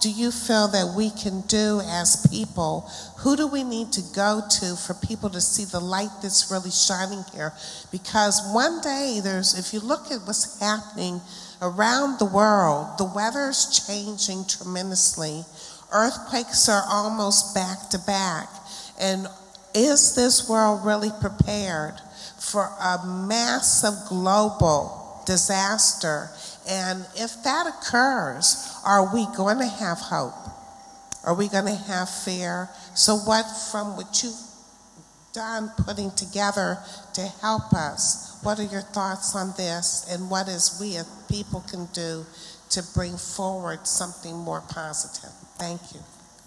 do you feel that we can do as people? Who do we need to go to for people to see the light that's really shining here? Because one day if you look at what's happening around the world, the weather's changing tremendously. Earthquakes are almost back to back. And is this world really prepared for a massive global disaster? And if that occurs, are we going to have hope? Are we going to have fear? So from what you've done putting together to help us, what are your thoughts on this, and what is we as people can do to bring forward something more positive? Thank you.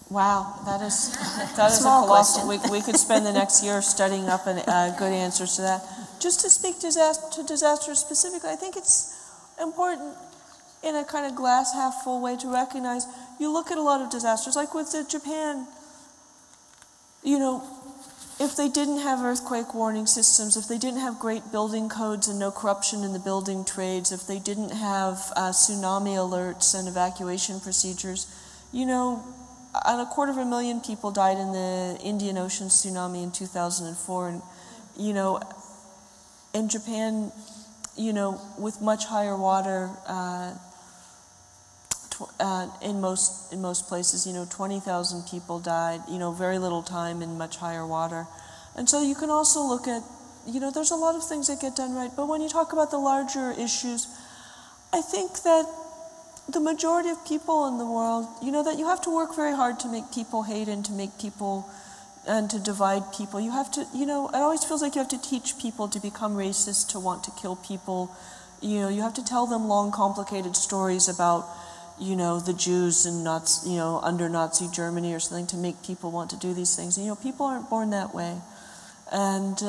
Wow, that is a colossal. We could spend the next year studying up good answers to that. Just to speak to disasters specifically, I think it's important in a kind of glass half full way to recognize, you look at a lot of disasters, like with Japan, if they didn't have earthquake warning systems, if they didn't have great building codes and no corruption in the building trades, if they didn't have tsunami alerts and evacuation procedures, 250,000 people died in the Indian Ocean tsunami in 2004, and in Japan, with much higher water in most places, 20,000 people died, very little time in much higher water. And so you can also look at, there's a lot of things that get done right, but when you talk about the larger issues, I think that the majority of people in the world, that you have to work very hard to make people hate and to make people and to divide people. You have to, it always feels like you have to teach people to become racist, to want to kill people. You have to tell them long, complicated stories about, the Jews and under Nazi Germany or something to make people want to do these things. People aren't born that way. And,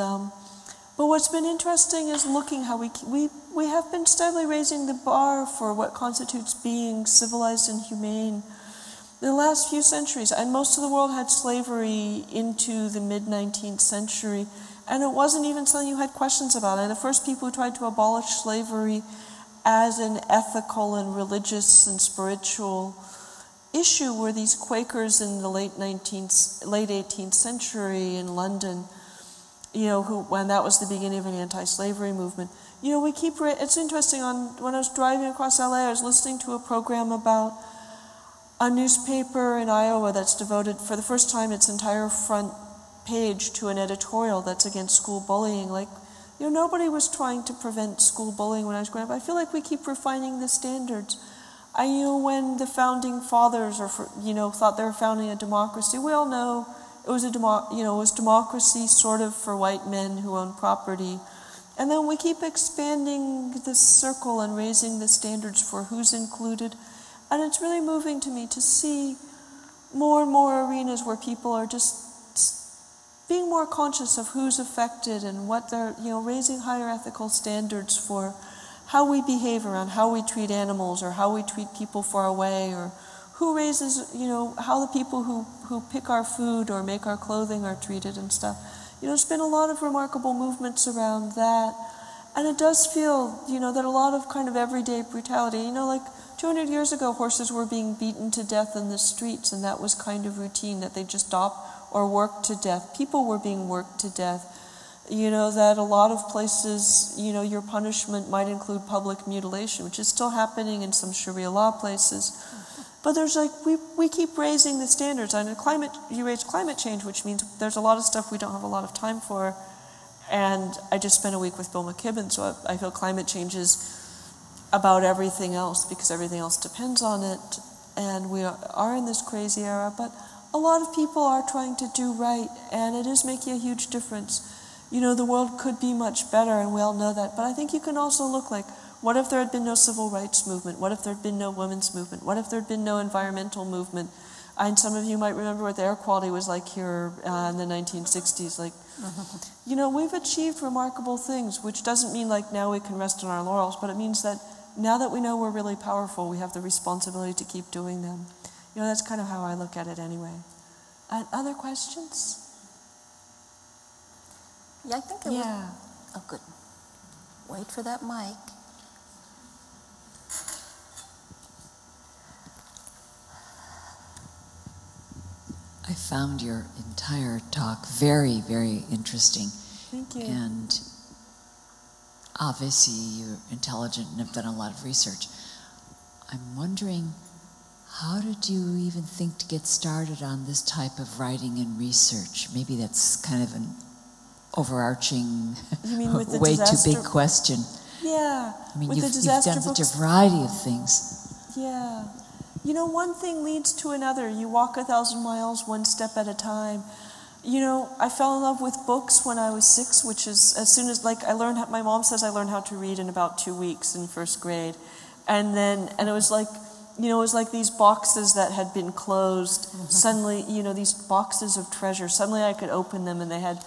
But what's been interesting is looking how we have been steadily raising the bar for what constitutes being civilized and humane in the last few centuries. And most of the world had slavery into the mid-19th century, and it wasn't even something you had questions about. And the first people who tried to abolish slavery as an ethical and religious and spiritual issue were these Quakers in the late 18th century in London, when that was the beginning of an anti-slavery movement. It's interesting, when I was driving across LA, I was listening to a program about a newspaper in Iowa that's devoted, for the first time, its entire front page to an editorial that's against school bullying. Nobody was trying to prevent school bullying when I was growing up. I feel like we keep refining the standards. When the founding fathers thought they were founding a democracy, we all know it was democracy sort of for white men who own property. And then we keep expanding the circle and raising the standards for who's included. And it's really moving to me to see more and more arenas where people are just being more conscious of who's affected and what they're, raising higher ethical standards for how we behave around, how we treat animals, or how we treat people far away, or who raises, how the people who pick our food or make our clothing are treated and stuff. There's been a lot of remarkable movements around that. And it does feel, that a lot of kind of everyday brutality, 200 years ago, horses were being beaten to death in the streets, and that was kind of routine, that they just stop or worked to death. People were being worked to death. That a lot of places, your punishment might include public mutilation, which is still happening in some Sharia law places. But there's we keep raising the standards. And you raise climate change, which means there's a lot of stuff we don't have a lot of time for. And I just spent a week with Bill McKibben, so I feel climate change is about everything else, because everything else depends on it. And we are in this crazy era, but a lot of people are trying to do right, and it is making a huge difference. The world could be much better, and we all know that. But I think you can also look what if there had been no civil rights movement? What if there had been no women's movement? What if there had been no environmental movement? And some of you might remember what the air quality was like here in the 1960s. We've achieved remarkable things, which doesn't mean now we can rest on our laurels, but it means that now that we know we're really powerful, we have the responsibility to keep doing them. That's kind of how I look at it anyway. Other questions? Yeah, I think oh, good. Wait for that mic. I found your entire talk very, very interesting. Thank you. And obviously you're intelligent and have done a lot of research. I'm wondering, how did you even think to get started on this type of writing and research? Maybe that's kind of an overarching, way too big question. Yeah. I mean, you've done such a variety of things. Yeah. One thing leads to another. You walk 1,000 miles one step at a time. I fell in love with books when I was 6, which is as soon as, my mom says I learned how to read in about 2 weeks in first grade. And it was it was like these boxes that had been closed. Suddenly, these boxes of treasure, suddenly I could open them, and they had,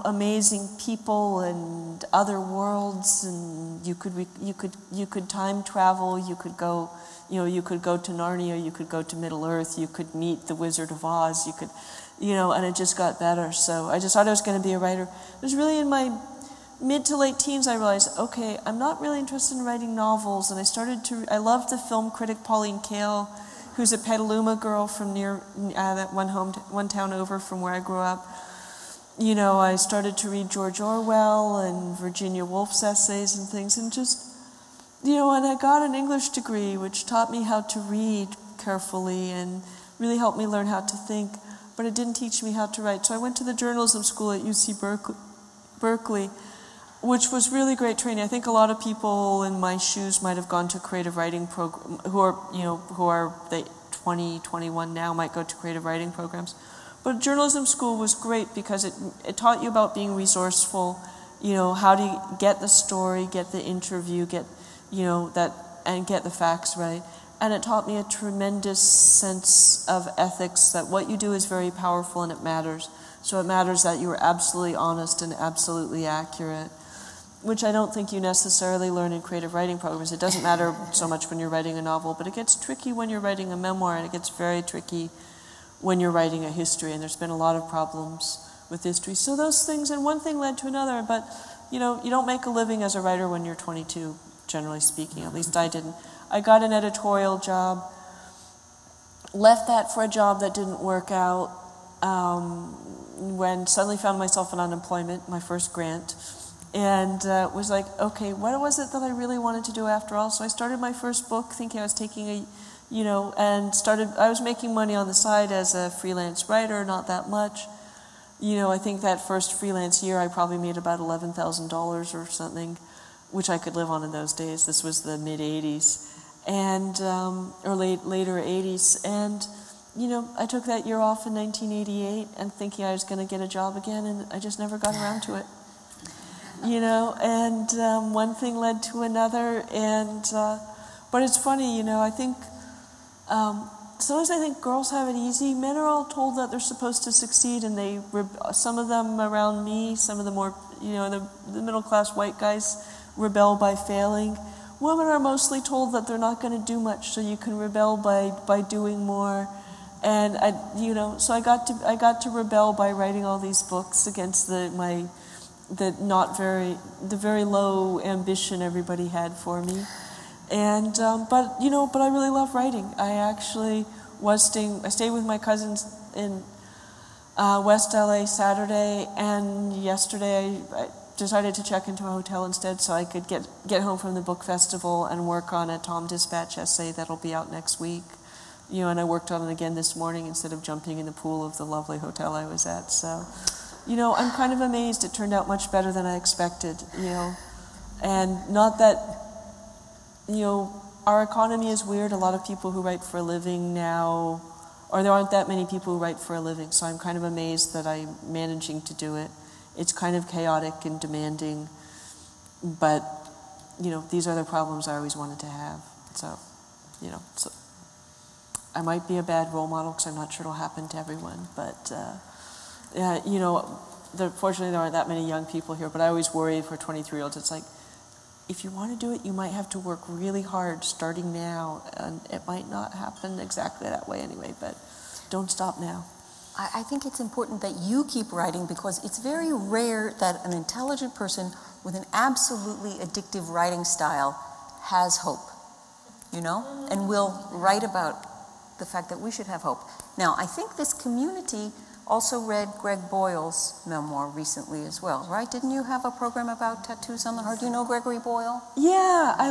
amazing people and other worlds, and you could time travel, you could go, you could go to Narnia, you could go to Middle Earth, you could meet the Wizard of Oz, you could, and it just got better. So I just thought I was going to be a writer. It was really in my mid to late teens I realized, okay, I'm not really interested in writing novels, and I loved the film critic Pauline Kael, who's a Petaluma girl from near that one town over from where I grew up. I started to read George Orwell and Virginia Woolf's essays and things, and just, and I got an English degree, which taught me how to read carefully and really helped me learn how to think, but it didn't teach me how to write. So I went to the journalism school at UC Berkeley, which was really great training. I think a lot of people in my shoes might have gone to creative writing program, who are 20, 21 now, might go to creative writing programs. But journalism school was great because it taught you about being resourceful, how do you get the story, get the interview, get the facts right. And it taught me a tremendous sense of ethics, that what you do is very powerful and it matters. So it matters that you are absolutely honest and absolutely accurate, which I don't think you necessarily learn in creative writing programs. It doesn't matter so much when you're writing a novel, but it gets tricky when you're writing a memoir, and it gets very tricky when you're writing a history, and there's been a lot of problems with history. So those things, and one thing led to another, but you don't make a living as a writer when you're 22, generally speaking. At least I didn't. I got an editorial job, left that for a job that didn't work out, when suddenly found myself in unemployment, my first grant, and was like, okay, what was it that I really wanted to do after all? So I started my first book thinking I was taking I was making money on the side as a freelance writer, not that much. I think that first freelance year I probably made about $11,000 or something, which I could live on in those days. This was the mid-'80s, and or later 80s, and I took that year off in 1988 and thinking I was going to get a job again, and I just never got around to it. And one thing led to another, and but it's funny, I think sometimes I think girls have it easy. Men are all told that they're supposed to succeed, and some of them around me, some of the more the middle class white guys rebel by failing. Women are mostly told that they're not going to do much, so you can rebel by doing more. And so I got to rebel by writing all these books against the very low ambition everybody had for me. And but I really love writing. I actually I stayed with my cousins in West LA Saturday, and yesterday I decided to check into a hotel instead so I could get home from the book festival and work on a Tom Dispatch essay that'll be out next week. And I worked on it again this morning instead of jumping in the pool of the lovely hotel I was at. So, I'm kind of amazed. It turned out much better than I expected, And not that, our economy is weird. A lot of people who write for a living now, or there aren't that many people who write for a living. So I'm kind of amazed that I'm managing to do it. It's kind of chaotic and demanding, but, these are the problems I always wanted to have. So, so I might be a bad role model because I'm not sure it'll happen to everyone, but fortunately there aren't that many young people here, but I always worry for 23-year-olds. It's like, if you want to do it, you might have to work really hard starting now, and it might not happen exactly that way anyway, but don't stop now. I think it's important that you keep writing, because it's very rare that an intelligent person with an absolutely addictive writing style has hope, and will write about the fact that we should have hope. Now, I think this community also read Greg Boyle's memoir recently as well, right? Didn't you have a program about tattoos on the heart? Do you know Gregory Boyle? Yeah, I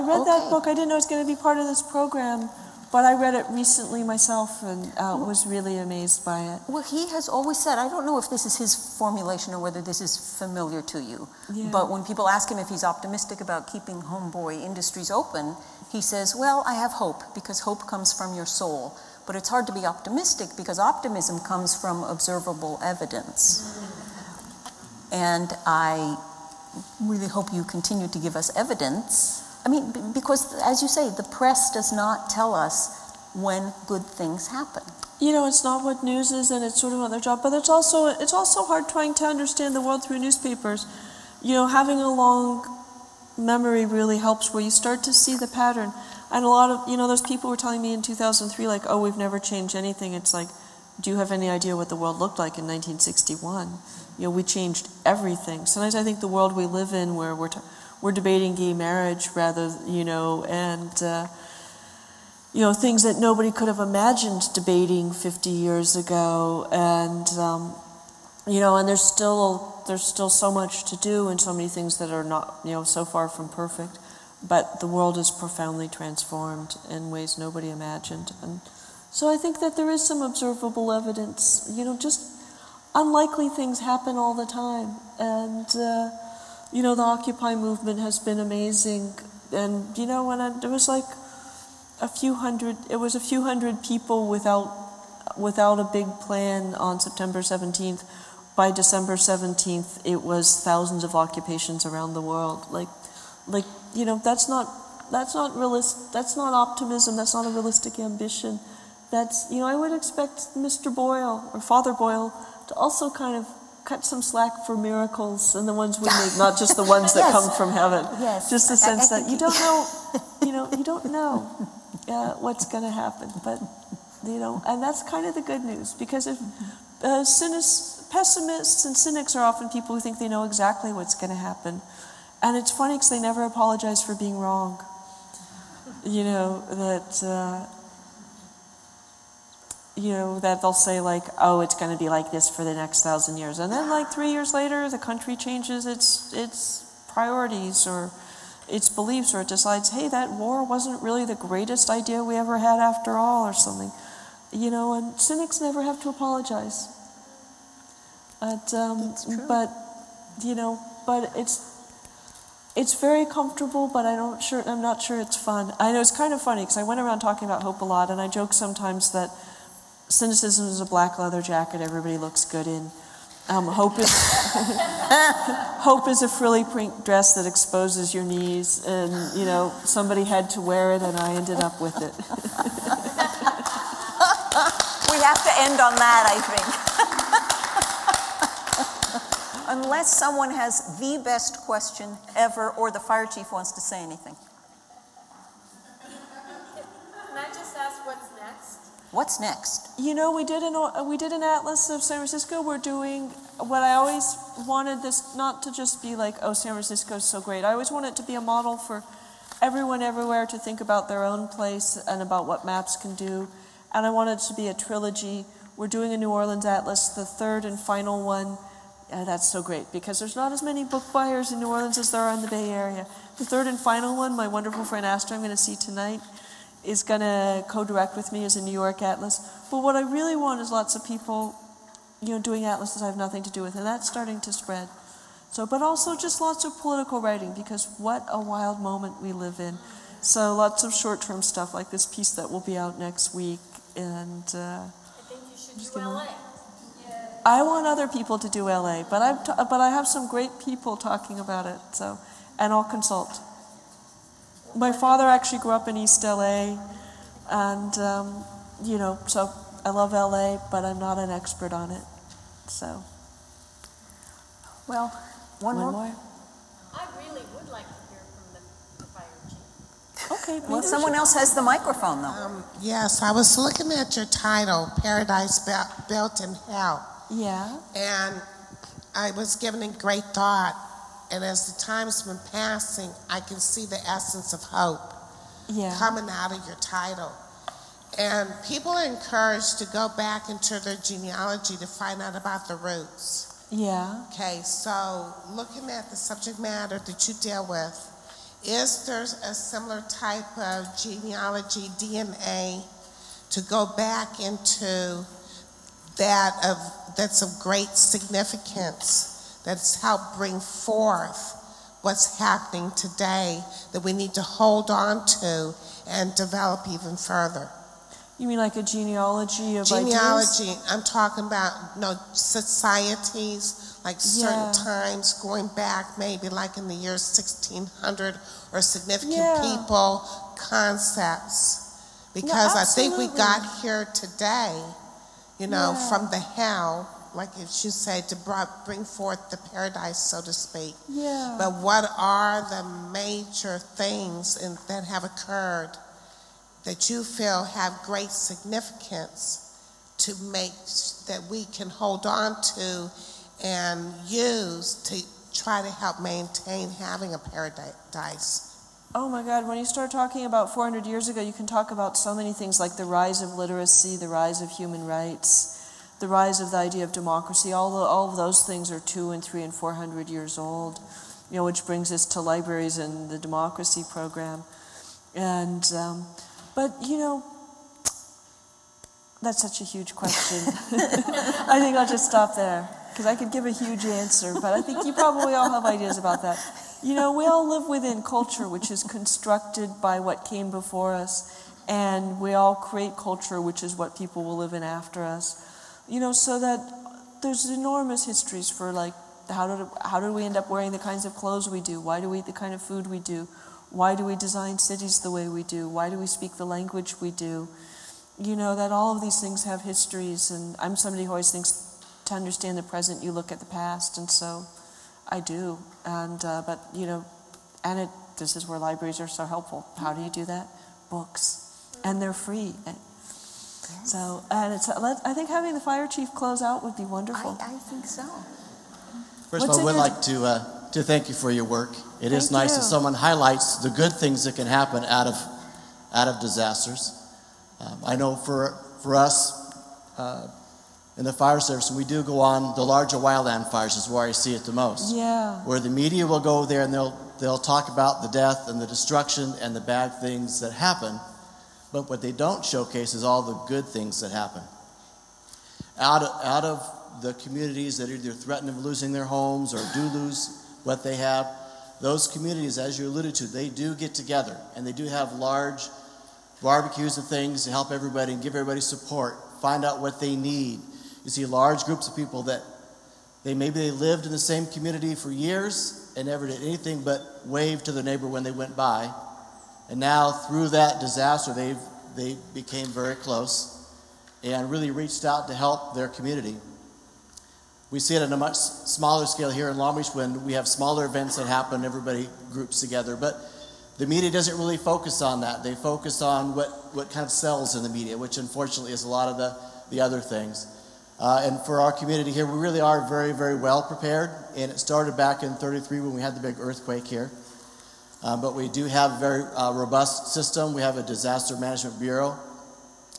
read that book. I didn't know it was going to be part of this program, but I read it recently myself and was really amazed by it. Well, he has always said, I don't know if this is his formulation or whether this is familiar to you, but when people ask him if he's optimistic about keeping homeboy industries open, he says, well, I have hope, because hope comes from your soul. But it's hard to be optimistic because optimism comes from observable evidence. And I really hope you continue to give us evidence. I mean, because as you say, the press does not tell us when good things happen. It's not what news is, and it's sort of not their job. But it's also hard trying to understand the world through newspapers. Having a long memory really helps, where you start to see the pattern. And a lot of, those people were telling me in 2003, like, oh, we've never changed anything. It's like, do you have any idea what the world looked like in 1961? We changed everything. Sometimes I think the world we live in, where we're debating gay marriage rather, and, things that nobody could have imagined debating 50 years ago. And, and there's still so much to do, and so many things that are not, so far from perfect. But the world is profoundly transformed in ways nobody imagined. And so I think that there is some observable evidence. Just unlikely things happen all the time. And, the Occupy movement has been amazing. And, there was like a few hundred people without a big plan on September 17th. By December 17th, it was thousands of occupations around the world. That's not realistic. That's not optimism. That's not a realistic ambition. I would expect Mr. Boyle or Father Boyle to to also kind of cut some slack for miracles and the ones we make, not just the ones that come from heaven. Yes. Just the sense that you don't know, you don't know what's going to happen, but and that's kind of the good news, because if pessimists and cynics are often people who think they know exactly what's going to happen, and it's funny because they never apologize for being wrong. That they'll say like, oh, it's going to be like this for the next 1,000 years. And then like 3 years later, the country changes its priorities or its beliefs, or it decides, hey, that war wasn't really the greatest idea we ever had after all, or something. And cynics never have to apologize. That's true. But it's very comfortable, but I'm not sure it's fun. I know it's kind of funny because I went around talking about hope a lot, and I joke sometimes that cynicism is a black leather jacket everybody looks good in. Hope is a frilly print dress that exposes your knees, and somebody had to wear it, and I ended up with it. We have to end on that, I think. Unless someone has the best question ever, or the fire chief wants to say anything. Can I just ask what's next? What's next? We did an atlas of San Francisco. We're doing what I always wanted this not to just be like, oh, San Francisco's so great. I always want it to be a model for everyone everywhere to think about their own place and about what maps can do. And I want it to be a trilogy. We're doing a New Orleans atlas, the third and final one. That's so great because there's not as many book buyers in New Orleans as there are in the Bay Area. The third and final one, my wonderful friend Astor, I'm going to see tonight, is going to co-direct with me as a New York atlas. But what I really want is lots of people, doing atlases I have nothing to do with, and that's starting to spread. So, but also just lots of political writing, because what a wild moment we live in. So lots of short-term stuff like this piece that will be out next week, and I think you should do LA. I want other people to do LA, but I have some great people talking about it. So, and I'll consult. My father actually grew up in East LA, and so I love LA, but I'm not an expert on it. So, well, one more. I really would like to hear from the fire chief. Okay. Well, someone else has the microphone, though. Yes, I was looking at your title, Paradise Built in Hell. Yeah. And I was giving it great thought. And as the time's been passing, I can see the essence of hope coming out of your title. And people are encouraged to go back into their genealogy to find out about the roots. Yeah. Okay, so looking at the subject matter that you deal with, is there a similar type of genealogy, DNA, to go back into that's of great significance, that's helped bring forth what's happening today that we need to hold on to and develop even further? You mean like a genealogy of Genealogy, ideas? I'm talking about societies, like certain times going back, maybe like in the year 1600, or significant people, concepts. Because I think we got here today, from the hell, like if you say, to bring forth the paradise, so to speak. Yeah. But what are the major things that have occurred that you feel have great significance to make that we can hold on to and use to try to help maintain having a paradise? Oh my God, when you start talking about 400 years ago, you can talk about so many things like the rise of literacy, the rise of human rights, the rise of the idea of democracy. All of those things are 200 and 300 and 400 years old, which brings us to libraries and the democracy program. And, but that's such a huge question. I think I'll just stop there, because I could give a huge answer, but I think you probably all have ideas about that. We all live within culture, which is constructed by what came before us, and we all create culture, which is what people will live in after us. So that there's enormous histories for like, how do we end up wearing the kinds of clothes we do? Why do we eat the kind of food we do? Why do we design cities the way we do? Why do we speak the language we do? That all of these things have histories, and I'm somebody who always to understand the present, you look at the past, and so I do. And but this is where libraries are so helpful. How do you do that? Books, and they're free. So, and I think having the fire chief close out would be wonderful. I think so. First of all, I would like to thank you for your work. It is nice that someone highlights the good things that can happen out of disasters. I know for us in the fire service, we do go on the larger wildland fires is where I see it the most. Yeah. Where the media will go there and they'll talk about the death and the destruction and the bad things that happen. But what they don't showcase is all the good things that happen. Out of the communities that either threaten of losing their homes or do lose what they have, those communities, as you alluded to, they do get together and they do have large barbecues and things to help everybody and give everybody support, find out what they need. You see large groups of people that maybe they lived in the same community for years and never did anything but wave to their neighbor when they went by. And now, through that disaster, they became very close and really reached out to help their community. We see it on a much smaller scale here in Long Beach when we have smaller events that happen, everybody groups together. But the media doesn't really focus on that. They focus on what kind of sells in the media, which unfortunately is a lot of the other things. And for our community here, we really are very, very well prepared. And it started back in 1933 when we had the big earthquake here. But we do have a very robust system. We have a disaster management bureau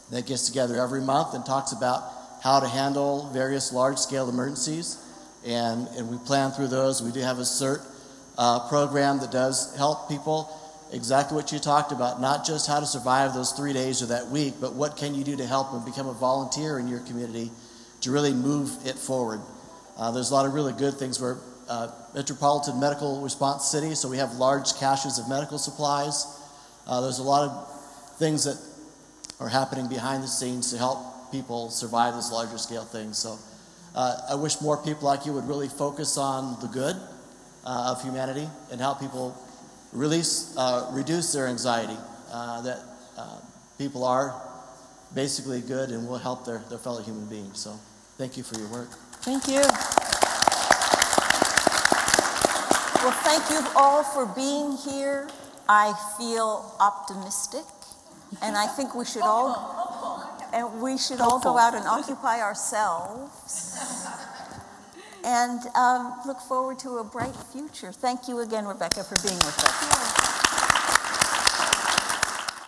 that gets together every month and talks about how to handle various large-scale emergencies. And we plan through those. We do have a CERT program that does help people, exactly what you talked about, not just how to survive those 3 days or that week, but what can you do to help and become a volunteer in your community to really move it forward. There's a lot of really good things. We're metropolitan medical response city, so we have large caches of medical supplies. There's a lot of things that are happening behind the scenes to help people survive these larger scale things. So I wish more people like you would really focus on the good of humanity and help people reduce their anxiety, that people are basically good and will help their fellow human beings. So thank you for your work. Thank you. Well, thank you all for being here. I feel optimistic, and I think we should all go out and occupy ourselves and look forward to a bright future. Thank you again, Rebecca, for being with us.